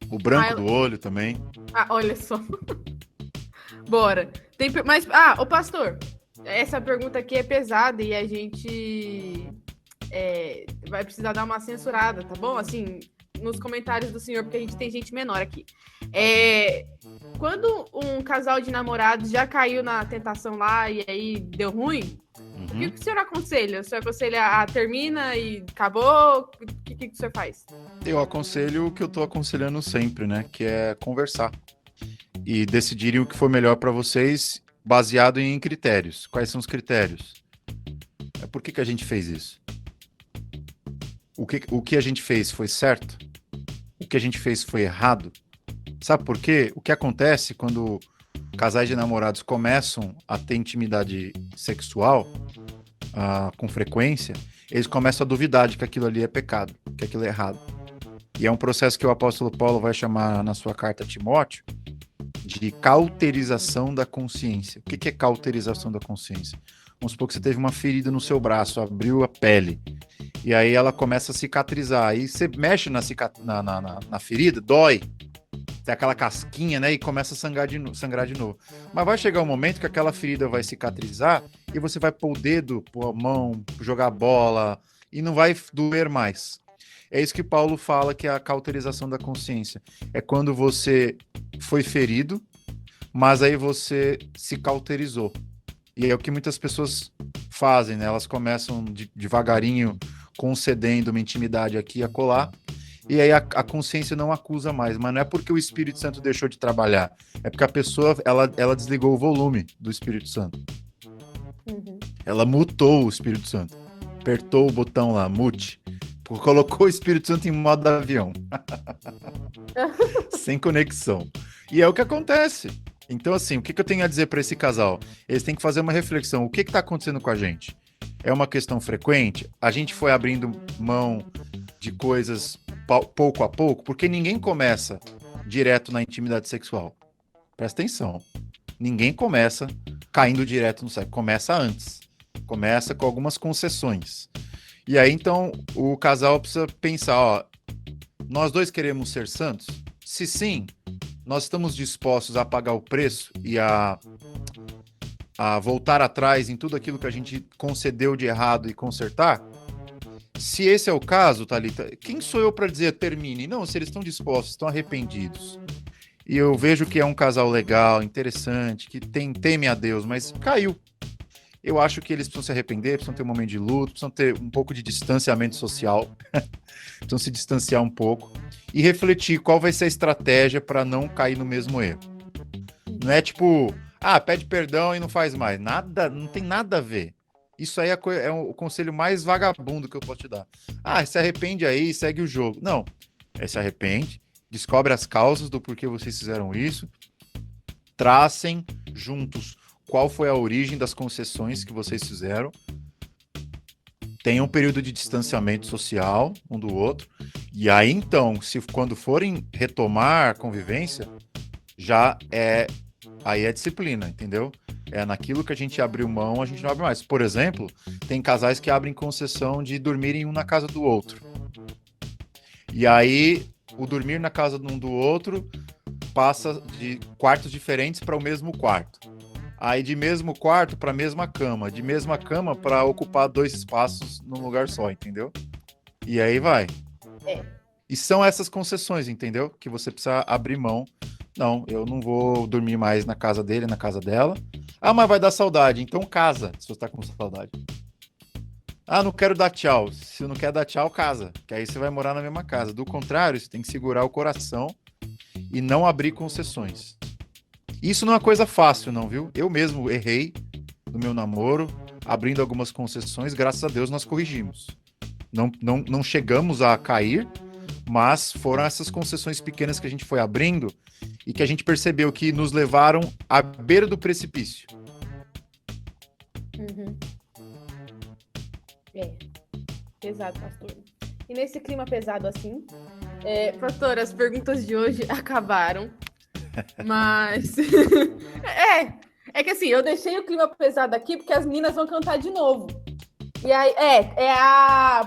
O branco do olho também. Ah, olha só. Bora. Mas, ô pastor, essa pergunta aqui é pesada e a gente vai precisar dar uma censurada, tá bom? Assim, nos comentários do senhor, porque a gente tem gente menor aqui. Quando um casal de namorados já caiu na tentação lá e aí deu ruim, o que o senhor aconselha? O senhor aconselha termina e acabou? O que o senhor faz? Eu aconselho o que eu tô aconselhando sempre, né? Que é conversar. E decidirem o que for melhor para vocês, baseado em critérios. Quais são os critérios? Por que a gente fez isso? O que a gente fez foi certo? O que a gente fez foi errado? Sabe por quê? O que acontece quando casais de namorados começam a ter intimidade sexual com frequência, eles começam a duvidar de que aquilo ali é pecado, que aquilo é errado. E é um processo que o apóstolo Paulo vai chamar na sua carta a Timóteo de cauterização da consciência. O que é cauterização da consciência? Vamos supor que você teve uma ferida no seu braço, abriu a pele, e aí ela começa a cicatrizar. Aí você mexe na ferida, dói, tem aquela casquinha, né? E começa a sangrar de novo. Mas vai chegar um momento que aquela ferida vai cicatrizar e você vai pôr o dedo, pôr a mão, jogar bola, e não vai doer mais. É isso que Paulo fala que é a cauterização da consciência. É quando você foi ferido, mas aí você se cauterizou. E é o que muitas pessoas fazem, né? Elas começam devagarinho concedendo uma intimidade aqui e acolá, e aí a consciência não acusa mais. Mas não é porque o Espírito Santo deixou de trabalhar, é porque a pessoa ela desligou o volume do Espírito Santo. Ela mutou o Espírito Santo. Apertou o botão lá, mute. Colocou o Espírito Santo em modo avião. Sem conexão. E é o que acontece. Então, assim, o que eu tenho a dizer para esse casal? Eles têm que fazer uma reflexão. O que está acontecendo com a gente? É uma questão frequente? A gente foi abrindo mão de coisas pouco a pouco? Porque ninguém começa direto na intimidade sexual. Presta atenção. Ninguém começa caindo direto no sexo. Começa antes. Começa com algumas concessões. E aí, então, o casal precisa pensar, ó, nós dois queremos ser santos? Se sim, nós estamos dispostos a pagar o preço e a voltar atrás em tudo aquilo que a gente concedeu de errado e consertar? Se esse é o caso, Thalita, quem sou eu para dizer termine? Não, se eles estão dispostos, estão arrependidos. E eu vejo que é um casal legal, interessante, que teme a Deus, mas caiu. Eu acho que eles precisam se arrepender, precisam ter um momento de luto, precisam ter um pouco de distanciamento social, precisam se distanciar um pouco e refletir qual vai ser a estratégia para não cair no mesmo erro. Não é tipo, pede perdão e não faz mais. Nada, não tem nada a ver. Isso aí é o conselho mais vagabundo que eu posso te dar. Ah, se arrepende aí, segue o jogo. Não, se arrepende, descobre as causas do porquê vocês fizeram isso, tracem juntos qual foi a origem das concessões que vocês fizeram, tenham um período de distanciamento social um do outro, e aí então, quando forem retomar a convivência, aí é disciplina, entendeu? É naquilo que a gente abriu mão, a gente não abre mais. Por exemplo, tem casais que abrem concessão de dormirem um na casa do outro. E aí, o dormir na casa de um do outro passa de quartos diferentes para o mesmo quarto. Aí, de mesmo quarto para a mesma cama. De mesma cama para ocupar 2 espaços num lugar só, entendeu? E aí vai. E são essas concessões, entendeu? Que você precisa abrir mão. Não, eu não vou dormir mais na casa dele, na casa dela. Ah, mas vai dar saudade. Então casa, se você tá com saudade. Ah, não quero dar tchau. Se não quer dar tchau, casa. Que aí você vai morar na mesma casa. Do contrário, você tem que segurar o coração e não abrir concessões. Isso não é coisa fácil, não, viu? Eu mesmo errei no meu namoro, abrindo algumas concessões. Graças a Deus nós corrigimos. Não chegamos a cair, mas foram essas concessões pequenas que a gente foi abrindo e que a gente percebeu que nos levaram à beira do precipício. Uhum. Exato, pastor. E nesse clima pesado assim, pastor, as perguntas de hoje acabaram, mas é que assim, eu deixei o clima pesado aqui porque as meninas vão cantar de novo. E aí,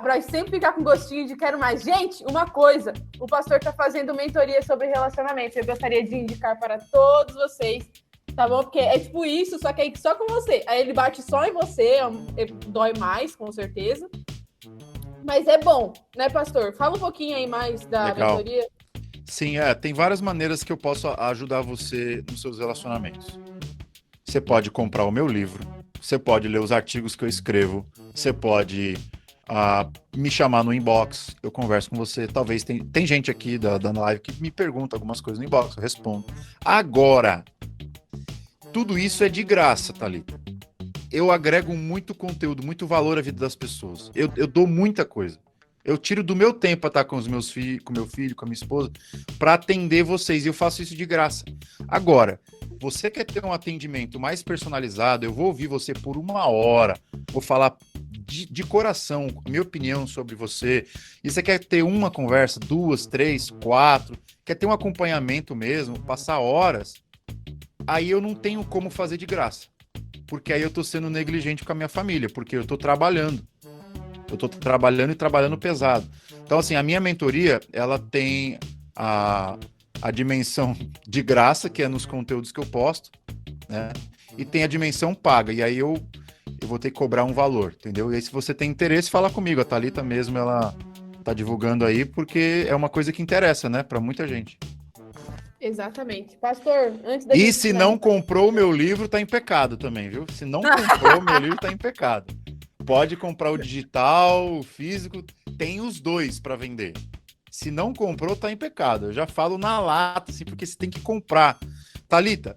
pra sempre ficar com gostinho de quero mais. Gente, uma coisa, o pastor tá fazendo mentoria sobre relacionamento. Eu gostaria de indicar para todos vocês, tá bom? Porque é tipo isso, só que aí só com você. Aí ele bate só em você, dói mais, com certeza. Mas é bom, né, pastor? Fala um pouquinho aí mais da mentoria. Sim, tem várias maneiras que eu posso ajudar você nos seus relacionamentos. Você pode comprar o meu livro, você pode ler os artigos que eu escrevo, você pode me chamar no inbox, eu converso com você. Talvez tem gente aqui da live que me pergunta algumas coisas no inbox, eu respondo. Agora, tudo isso é de graça, Thalita. Eu agrego muito conteúdo, muito valor à vida das pessoas. Eu dou muita coisa. Eu tiro do meu tempo para estar com os meus filhos, com meu filho, com a minha esposa, para atender vocês. E eu faço isso de graça. Agora, você quer ter um atendimento mais personalizado? Eu vou ouvir você por 1 hora, vou falar de coração, minha opinião sobre você. E você quer ter uma conversa, 2, 3, 4, quer ter um acompanhamento mesmo, passar horas, aí eu não tenho como fazer de graça. Porque aí eu tô sendo negligente com a minha família, porque eu tô trabalhando. Eu tô trabalhando e trabalhando pesado. Então, assim, a minha mentoria, ela tem a dimensão de graça, que é nos conteúdos que eu posto, né? E tem a dimensão paga. E aí eu vou ter que cobrar um valor, entendeu? E aí, se você tem interesse, fala comigo. A Thalita mesmo, ela tá divulgando aí, porque é uma coisa que interessa, né? Pra muita gente. Exatamente. Pastor, antes da E se não comprou o meu livro, tá em pecado também, viu? Se não comprou o meu livro, tá em pecado. Pode comprar o digital, o físico, tem os dois para vender. Se não comprou, tá em pecado. Eu já falo na lata, assim, porque você tem que comprar. Thalita,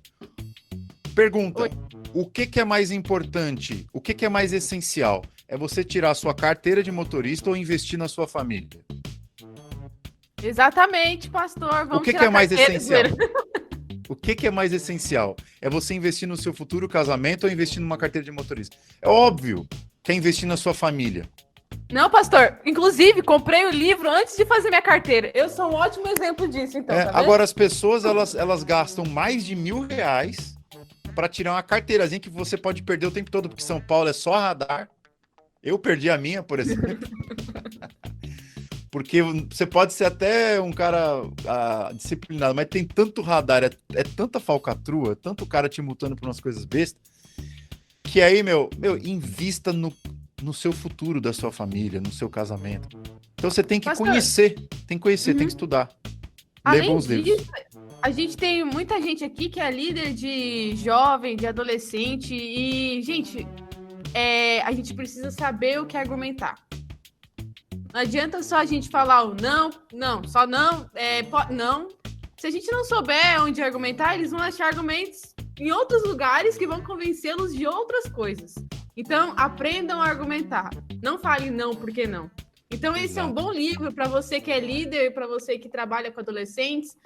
pergunta: oi. O que é mais importante? O que é mais essencial? É você tirar a sua carteira de motorista ou investir na sua família? Exatamente, pastor. Vamos o que é mais essencial? O que é mais essencial? É você investir no seu futuro casamento ou investir numa carteira de motorista? É óbvio que é investir na sua família. Não, pastor. Inclusive, comprei o livro antes de fazer minha carteira. Eu sou um ótimo exemplo disso, então. Tá agora, as pessoas, elas gastam mais de R$1.000 para tirar uma carteirazinha que você pode perder o tempo todo, porque São Paulo é só radar. Eu perdi a minha, por exemplo. Porque você pode ser até um cara disciplinado, mas tem tanto radar, é tanta falcatrua, tanto cara te multando por umas coisas bestas, que aí, meu, invista no seu futuro da sua família, no seu casamento. Então você tem que conhecer, tem que estudar. Ler bons livros. A gente tem muita gente aqui que é líder de jovem, de adolescente, e, gente, a gente precisa saber o que argumentar. Não adianta só a gente falar o não, só não, não. Se a gente não souber onde argumentar, eles vão achar argumentos em outros lugares que vão convencê-los de outras coisas. Então, aprendam a argumentar. Não fale não, por que não? Então, esse Exato. é um bom livro para você que é líder, para você que trabalha com adolescentes,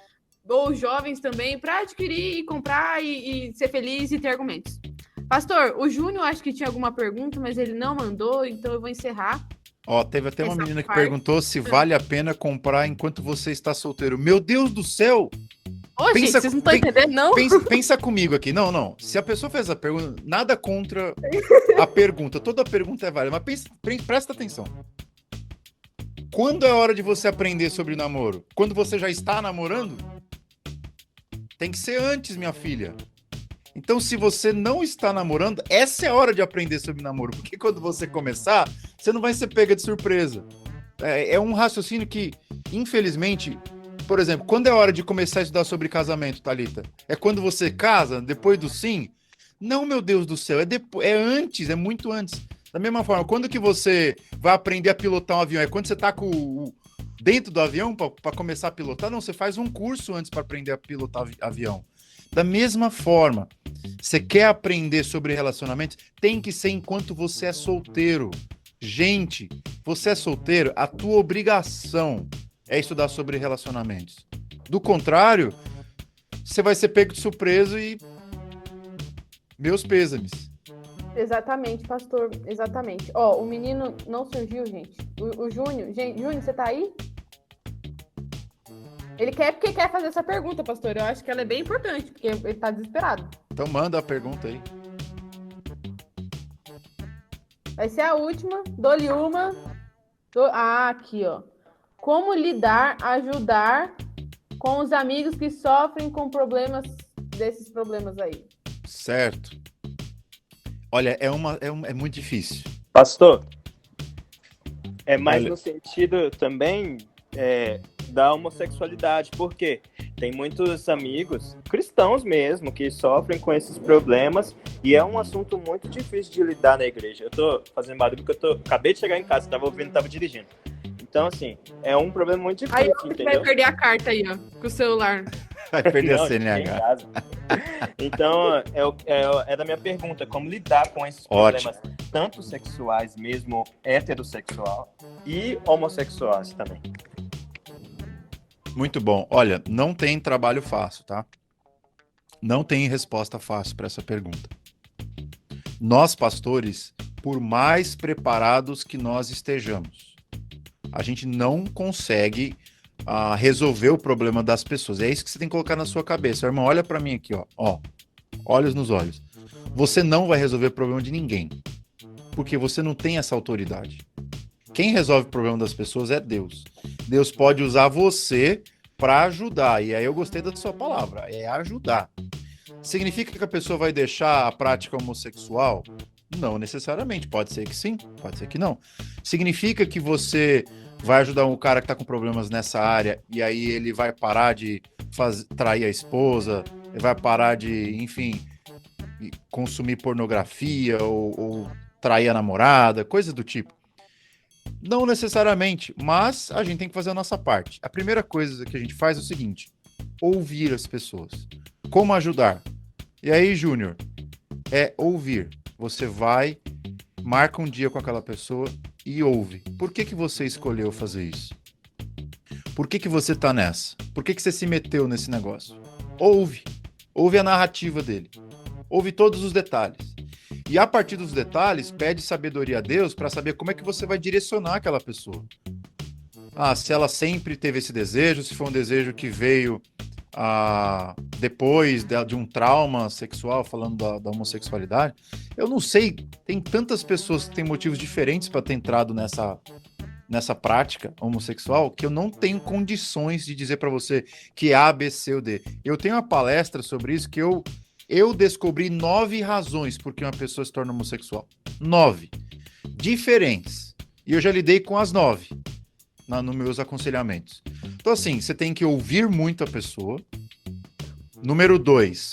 ou jovens também, para adquirir e comprar e ser feliz e ter argumentos. Pastor, o Júnior acho que tinha alguma pergunta, mas ele não mandou, então eu vou encerrar. Ó, teve até uma Essa menina que parte. perguntou se vale a pena comprar enquanto você está solteiro. Meu Deus do céu! Ô, gente, Pensa- vocês não estão pen- entendendo, não? Pensa comigo aqui. Não. Se a pessoa fez a pergunta, nada contra a pergunta. Toda pergunta é válida. Mas presta atenção. Quando é hora de você aprender sobre namoro? Quando você já está namorando? Tem que ser antes, minha filha. Então, se você não está namorando, essa é a hora de aprender sobre namoro. Porque quando você começar, você não vai ser pega de surpresa. É um raciocínio que, infelizmente... Por exemplo, quando é hora de começar a estudar sobre casamento, Thalita? É quando você casa, depois do sim? Não, meu Deus do céu, é antes, é muito antes. Da mesma forma, quando que você vai aprender a pilotar um avião? É quando você tá dentro do avião para começar a pilotar? Não, você faz um curso antes para aprender a pilotar avião. Da mesma forma, você quer aprender sobre relacionamentos? Tem que ser enquanto você é solteiro. Gente, você é solteiro, a tua obrigação é estudar sobre relacionamentos. Do contrário, você vai ser pego de surpresa e meus pêsames. Exatamente, pastor, exatamente. Ó, o menino não surgiu, gente. O Júnior, gente, Júnior, você tá aí? Ele quer porque quer fazer essa pergunta, pastor. Eu acho que ela é bem importante, porque ele tá desesperado. Então manda a pergunta aí. Vai ser a última, dou-lhe uma. Aqui, ó. Como ajudar com os amigos que sofrem com desses problemas aí? Certo. Olha, é muito difícil. Pastor, é mais Olha. no sentido também da homossexualidade, porque tem muitos amigos cristãos mesmo que sofrem com esses problemas e é um assunto muito difícil de lidar na igreja. Eu tô fazendo barulho porque acabei de chegar em casa, tava dirigindo. Então, assim, é um problema muito difícil, Aí você entendeu? vai perder a carta aí, ó, com o celular. Vai perder Não, a CNH. em casa. Então, é da minha pergunta, como lidar com esses Ótimo. problemas, tanto sexuais mesmo, heterossexual, e homossexuais também. Muito bom. Olha, não tem trabalho fácil, tá? Não tem resposta fácil para essa pergunta. Nós, pastores, por mais preparados que nós estejamos, a gente não consegue resolver o problema das pessoas. É isso que você tem que colocar na sua cabeça. Irmão, olha para mim aqui, ó. Olhos nos olhos. Você não vai resolver o problema de ninguém, porque você não tem essa autoridade. Quem resolve o problema das pessoas é Deus. Deus pode usar você para ajudar. E aí eu gostei da sua palavra, é ajudar. Significa que a pessoa vai deixar a prática homossexual? Não necessariamente. Pode ser que sim, pode ser que não. Significa que você vai ajudar um cara que está com problemas nessa área e aí ele vai parar de trair a esposa, ele vai parar de, enfim, consumir pornografia ou trair a namorada, coisa do tipo. Não necessariamente, mas a gente tem que fazer a nossa parte. A primeira coisa que a gente faz é o seguinte: ouvir as pessoas. Como ajudar? E aí, Júnior, é ouvir. Você vai, marca um dia com aquela pessoa e ouve. Por que você escolheu fazer isso? Por que você tá nessa? Por que você se meteu nesse negócio? Ouve. Ouve a narrativa dele. Ouve todos os detalhes. E a partir dos detalhes, pede sabedoria a Deus para saber como é que você vai direcionar aquela pessoa. Se ela sempre teve esse desejo, se foi um desejo que veio depois de um trauma sexual, falando da homossexualidade. Eu não sei, tem tantas pessoas que têm motivos diferentes para ter entrado nessa prática homossexual que eu não tenho condições de dizer para você que é A, B, C ou D. Eu tenho uma palestra sobre isso que eu descobri 9 razões por que uma pessoa se torna homossexual. 9. Diferentes. E eu já lidei com as 9 nos meus aconselhamentos. Então, assim, você tem que ouvir muito a pessoa. Número 2,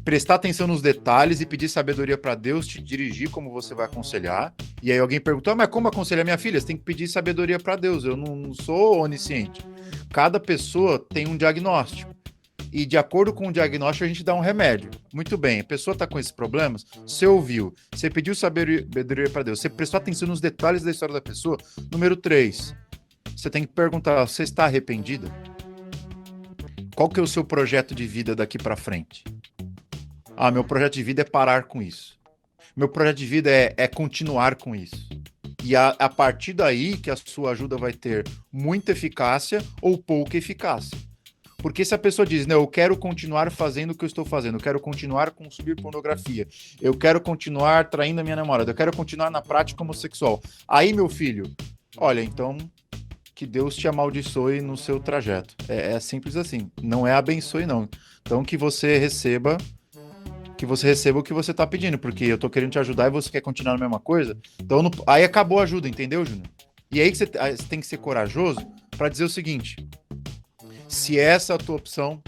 prestar atenção nos detalhes e pedir sabedoria para Deus te dirigir como você vai aconselhar. E aí alguém perguntou, mas como aconselhar minha filha? Você tem que pedir sabedoria para Deus. Eu não sou onisciente. Cada pessoa tem um diagnóstico. e de acordo com o diagnóstico a gente dá um remédio. Muito bem, a pessoa está com esses problemas, você ouviu, você pediu sabedoria para Deus, você prestou atenção nos detalhes da história da pessoa. Número 3, você tem que perguntar, você está arrependida? Qual que é o seu projeto de vida daqui para frente? Ah, meu projeto de vida é parar com isso. Meu projeto de vida é continuar com isso. E a partir daí que a sua ajuda vai ter muita eficácia ou pouca eficácia. Porque se a pessoa diz, não, eu quero continuar fazendo o que eu estou fazendo, eu quero continuar a consumir pornografia, eu quero continuar traindo a minha namorada, eu quero continuar na prática homossexual. Aí, meu filho, olha, então que Deus te amaldiçoe no seu trajeto. É simples assim. Não é abençoe, não. Então que você receba o que você está pedindo, porque eu estou querendo te ajudar e você quer continuar na mesma coisa. Então, aí acabou a ajuda, entendeu, Júnior? E aí que você tem que ser corajoso para dizer o seguinte: se essa é a tua opção,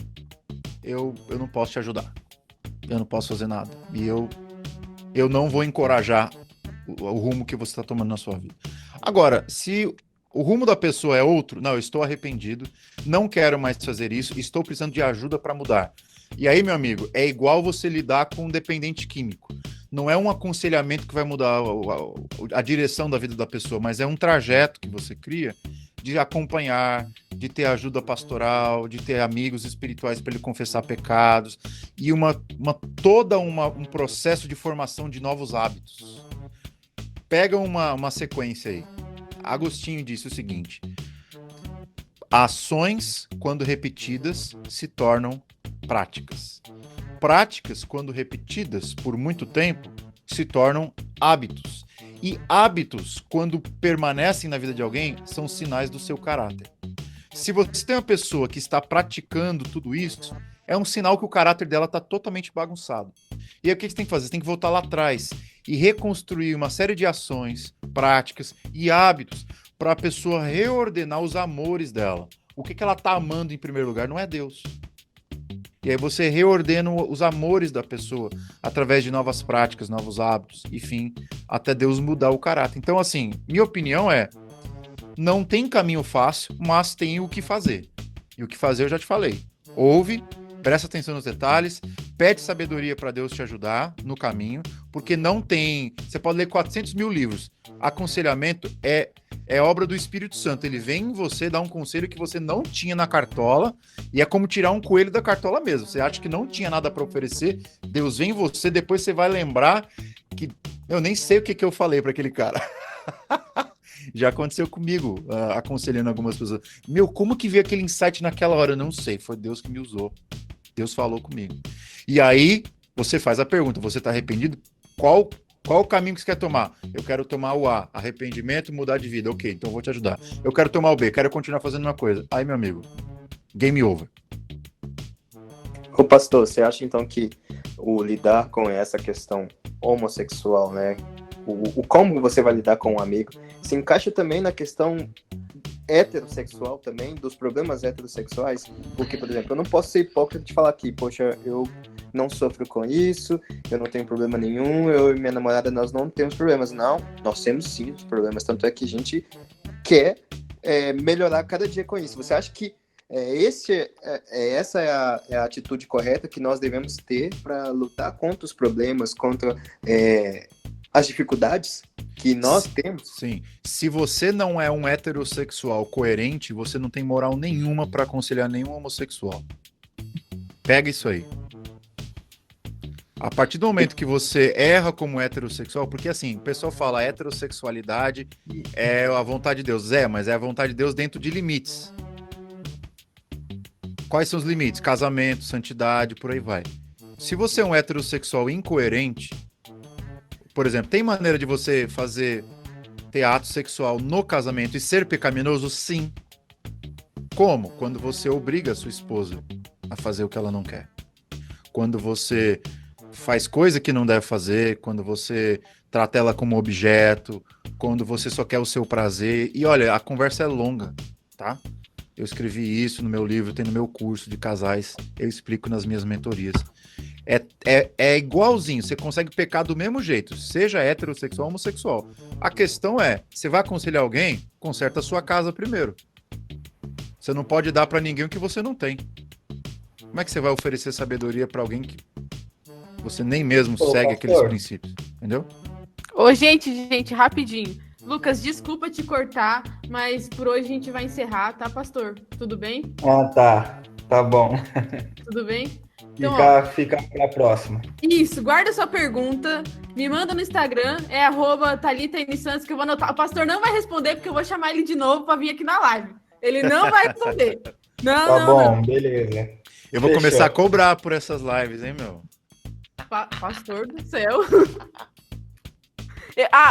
eu não posso te ajudar. Eu não posso fazer nada. E eu não vou encorajar o rumo que você está tomando na sua vida. Agora, se o rumo da pessoa é outro, não, eu estou arrependido, não quero mais fazer isso, estou precisando de ajuda para mudar. E aí, meu amigo, é igual você lidar com um dependente químico. Não é um aconselhamento que vai mudar a direção da vida da pessoa, mas é um trajeto que você cria de acompanhar, de ter ajuda pastoral, de ter amigos espirituais para ele confessar pecados e todo um processo de formação de novos hábitos. Pega uma sequência aí. Agostinho disse o seguinte: ações, quando repetidas, se tornam práticas. Práticas, quando repetidas por muito tempo, se tornam hábitos. E hábitos, quando permanecem na vida de alguém, são sinais do seu caráter. Se você tem uma pessoa que está praticando tudo isso, é um sinal que o caráter dela está totalmente bagunçado. E aí o que você tem que fazer? Você tem que voltar lá atrás e reconstruir uma série de ações, práticas e hábitos para a pessoa reordenar os amores dela. O que ela está amando em primeiro lugar não é Deus. E aí você reordena os amores da pessoa através de novas práticas, novos hábitos, enfim, até Deus mudar o caráter. Então, assim, minha opinião é, não tem caminho fácil, mas tem o que fazer. E o que fazer eu já te falei. Ouve, presta atenção nos detalhes, pede sabedoria para Deus te ajudar no caminho, porque não tem... Você pode ler 400 mil livros. Aconselhamento é obra do Espírito Santo. Ele vem em você dar um conselho que você não tinha na cartola, e é como tirar um coelho da cartola mesmo. Você acha que não tinha nada para oferecer, Deus vem em você, depois você vai lembrar que eu nem sei o que eu falei para aquele cara. Já aconteceu comigo, aconselhando algumas pessoas. Meu, como que veio aquele insight naquela hora? Eu não sei, foi Deus que me usou. Deus falou comigo. E aí, você faz a pergunta, você está arrependido? Qual o caminho que você quer tomar? Eu quero tomar o A, arrependimento, mudar de vida. Ok, então eu vou te ajudar. Eu quero tomar o B, quero continuar fazendo uma coisa. Aí, meu amigo, game over. Ô pastor, você acha então que o lidar com essa questão homossexual, né? O como você vai lidar com um amigo, se encaixa também na questão heterossexual também, dos problemas heterossexuais? Porque, por exemplo, eu não posso ser hipócrita de falar aqui, poxa, eu não sofro com isso, eu não tenho problema nenhum, eu e minha namorada, nós não temos problemas. Não, nós temos sim os problemas, tanto é que a gente quer melhorar cada dia com isso. Você acha que essa é a atitude correta que nós devemos ter para lutar contra os problemas, contra as dificuldades que nós temos? Sim. Se você não é um heterossexual coerente, você não tem moral nenhuma para aconselhar nenhum homossexual. Pega isso aí. A partir do momento que você erra como heterossexual, porque assim, o pessoal fala heterossexualidade é a vontade de Deus. Mas é a vontade de Deus dentro de limites. Quais são os limites? Casamento, santidade, por aí vai. Se você é um heterossexual incoerente, por exemplo, tem maneira de você ter ato sexual no casamento e ser pecaminoso? Sim. Como? Quando você obriga a sua esposa a fazer o que ela não quer. Quando você faz coisa que não deve fazer, quando você trata ela como objeto, quando você só quer o seu prazer. E olha, a conversa é longa, tá? Eu escrevi isso no meu livro, tem no meu curso de casais, eu explico nas minhas mentorias. É igualzinho, você consegue pecar do mesmo jeito, seja heterossexual ou homossexual. A questão é, você vai aconselhar alguém? Conserta a sua casa primeiro. Você não pode dar para ninguém o que você não tem. Como é que você vai oferecer sabedoria para alguém que você nem mesmo Ô, segue pastor. aqueles princípios? Entendeu? Ô, gente, rapidinho. Lucas, desculpa te cortar, mas por hoje a gente vai encerrar, tá, pastor? Tudo bem? Ah, tá bom. Tudo bem? Então, ó, Fica pra próxima. isso, guarda sua pergunta, me manda no Instagram, é @ThalitaNSantos, que eu vou anotar. O pastor não vai responder, porque eu vou chamar ele de novo para vir aqui na live. Ele não vai responder. Não, Tá não, bom, não. beleza. Eu vou Fechou. começar a cobrar por essas lives, hein, meu? Pastor do céu.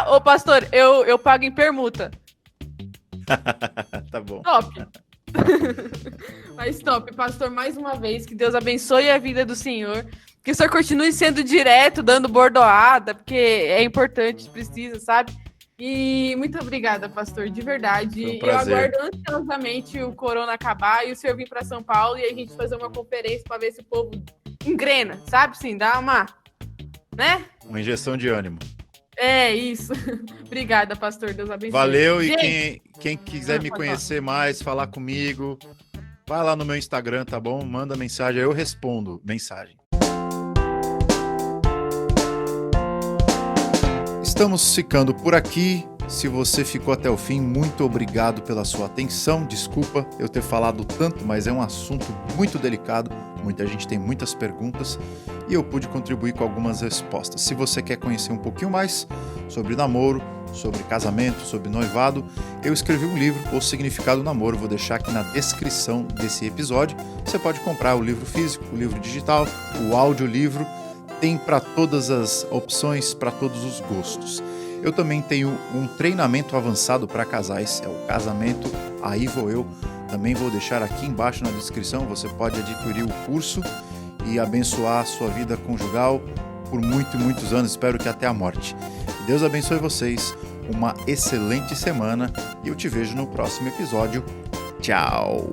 Ô pastor, eu pago em permuta. Tá bom. Top. Mas top, pastor, mais uma vez, que Deus abençoe a vida do senhor, que o senhor continue sendo direto, dando bordoada, porque é importante, precisa, sabe? E muito obrigada, pastor, de verdade. Foi um Eu prazer. aguardo ansiosamente o corona acabar e o senhor vir para São Paulo e a gente fazer uma conferência para ver se o povo engrena, sabe? Sim, dá uma, né? Uma injeção de ânimo. É isso. Obrigada, pastor. Deus abençoe. Valeu, e Gente, quem quiser me pode falar. conhecer mais, falar comigo, vai lá no meu Instagram, tá bom? Manda mensagem, eu respondo mensagem. Estamos ficando por aqui. Se você ficou até o fim, muito obrigado pela sua atenção. Desculpa eu ter falado tanto, mas é um assunto muito delicado. Muita gente tem muitas perguntas e eu pude contribuir com algumas respostas. Se você quer conhecer um pouquinho mais sobre namoro, sobre casamento, sobre noivado, eu escrevi um livro, O Significado do Namoro. Vou deixar aqui na descrição desse episódio. Você pode comprar o livro físico, o livro digital, o audiolivro. Tem para todas as opções, para todos os gostos. Eu também tenho um treinamento avançado para casais, é o Casamento Aí Vou Eu. Também vou deixar aqui embaixo na descrição, você pode adquirir o curso e abençoar a sua vida conjugal por muitos anos, espero que até a morte. Deus abençoe vocês, uma excelente semana e eu te vejo no próximo episódio. Tchau!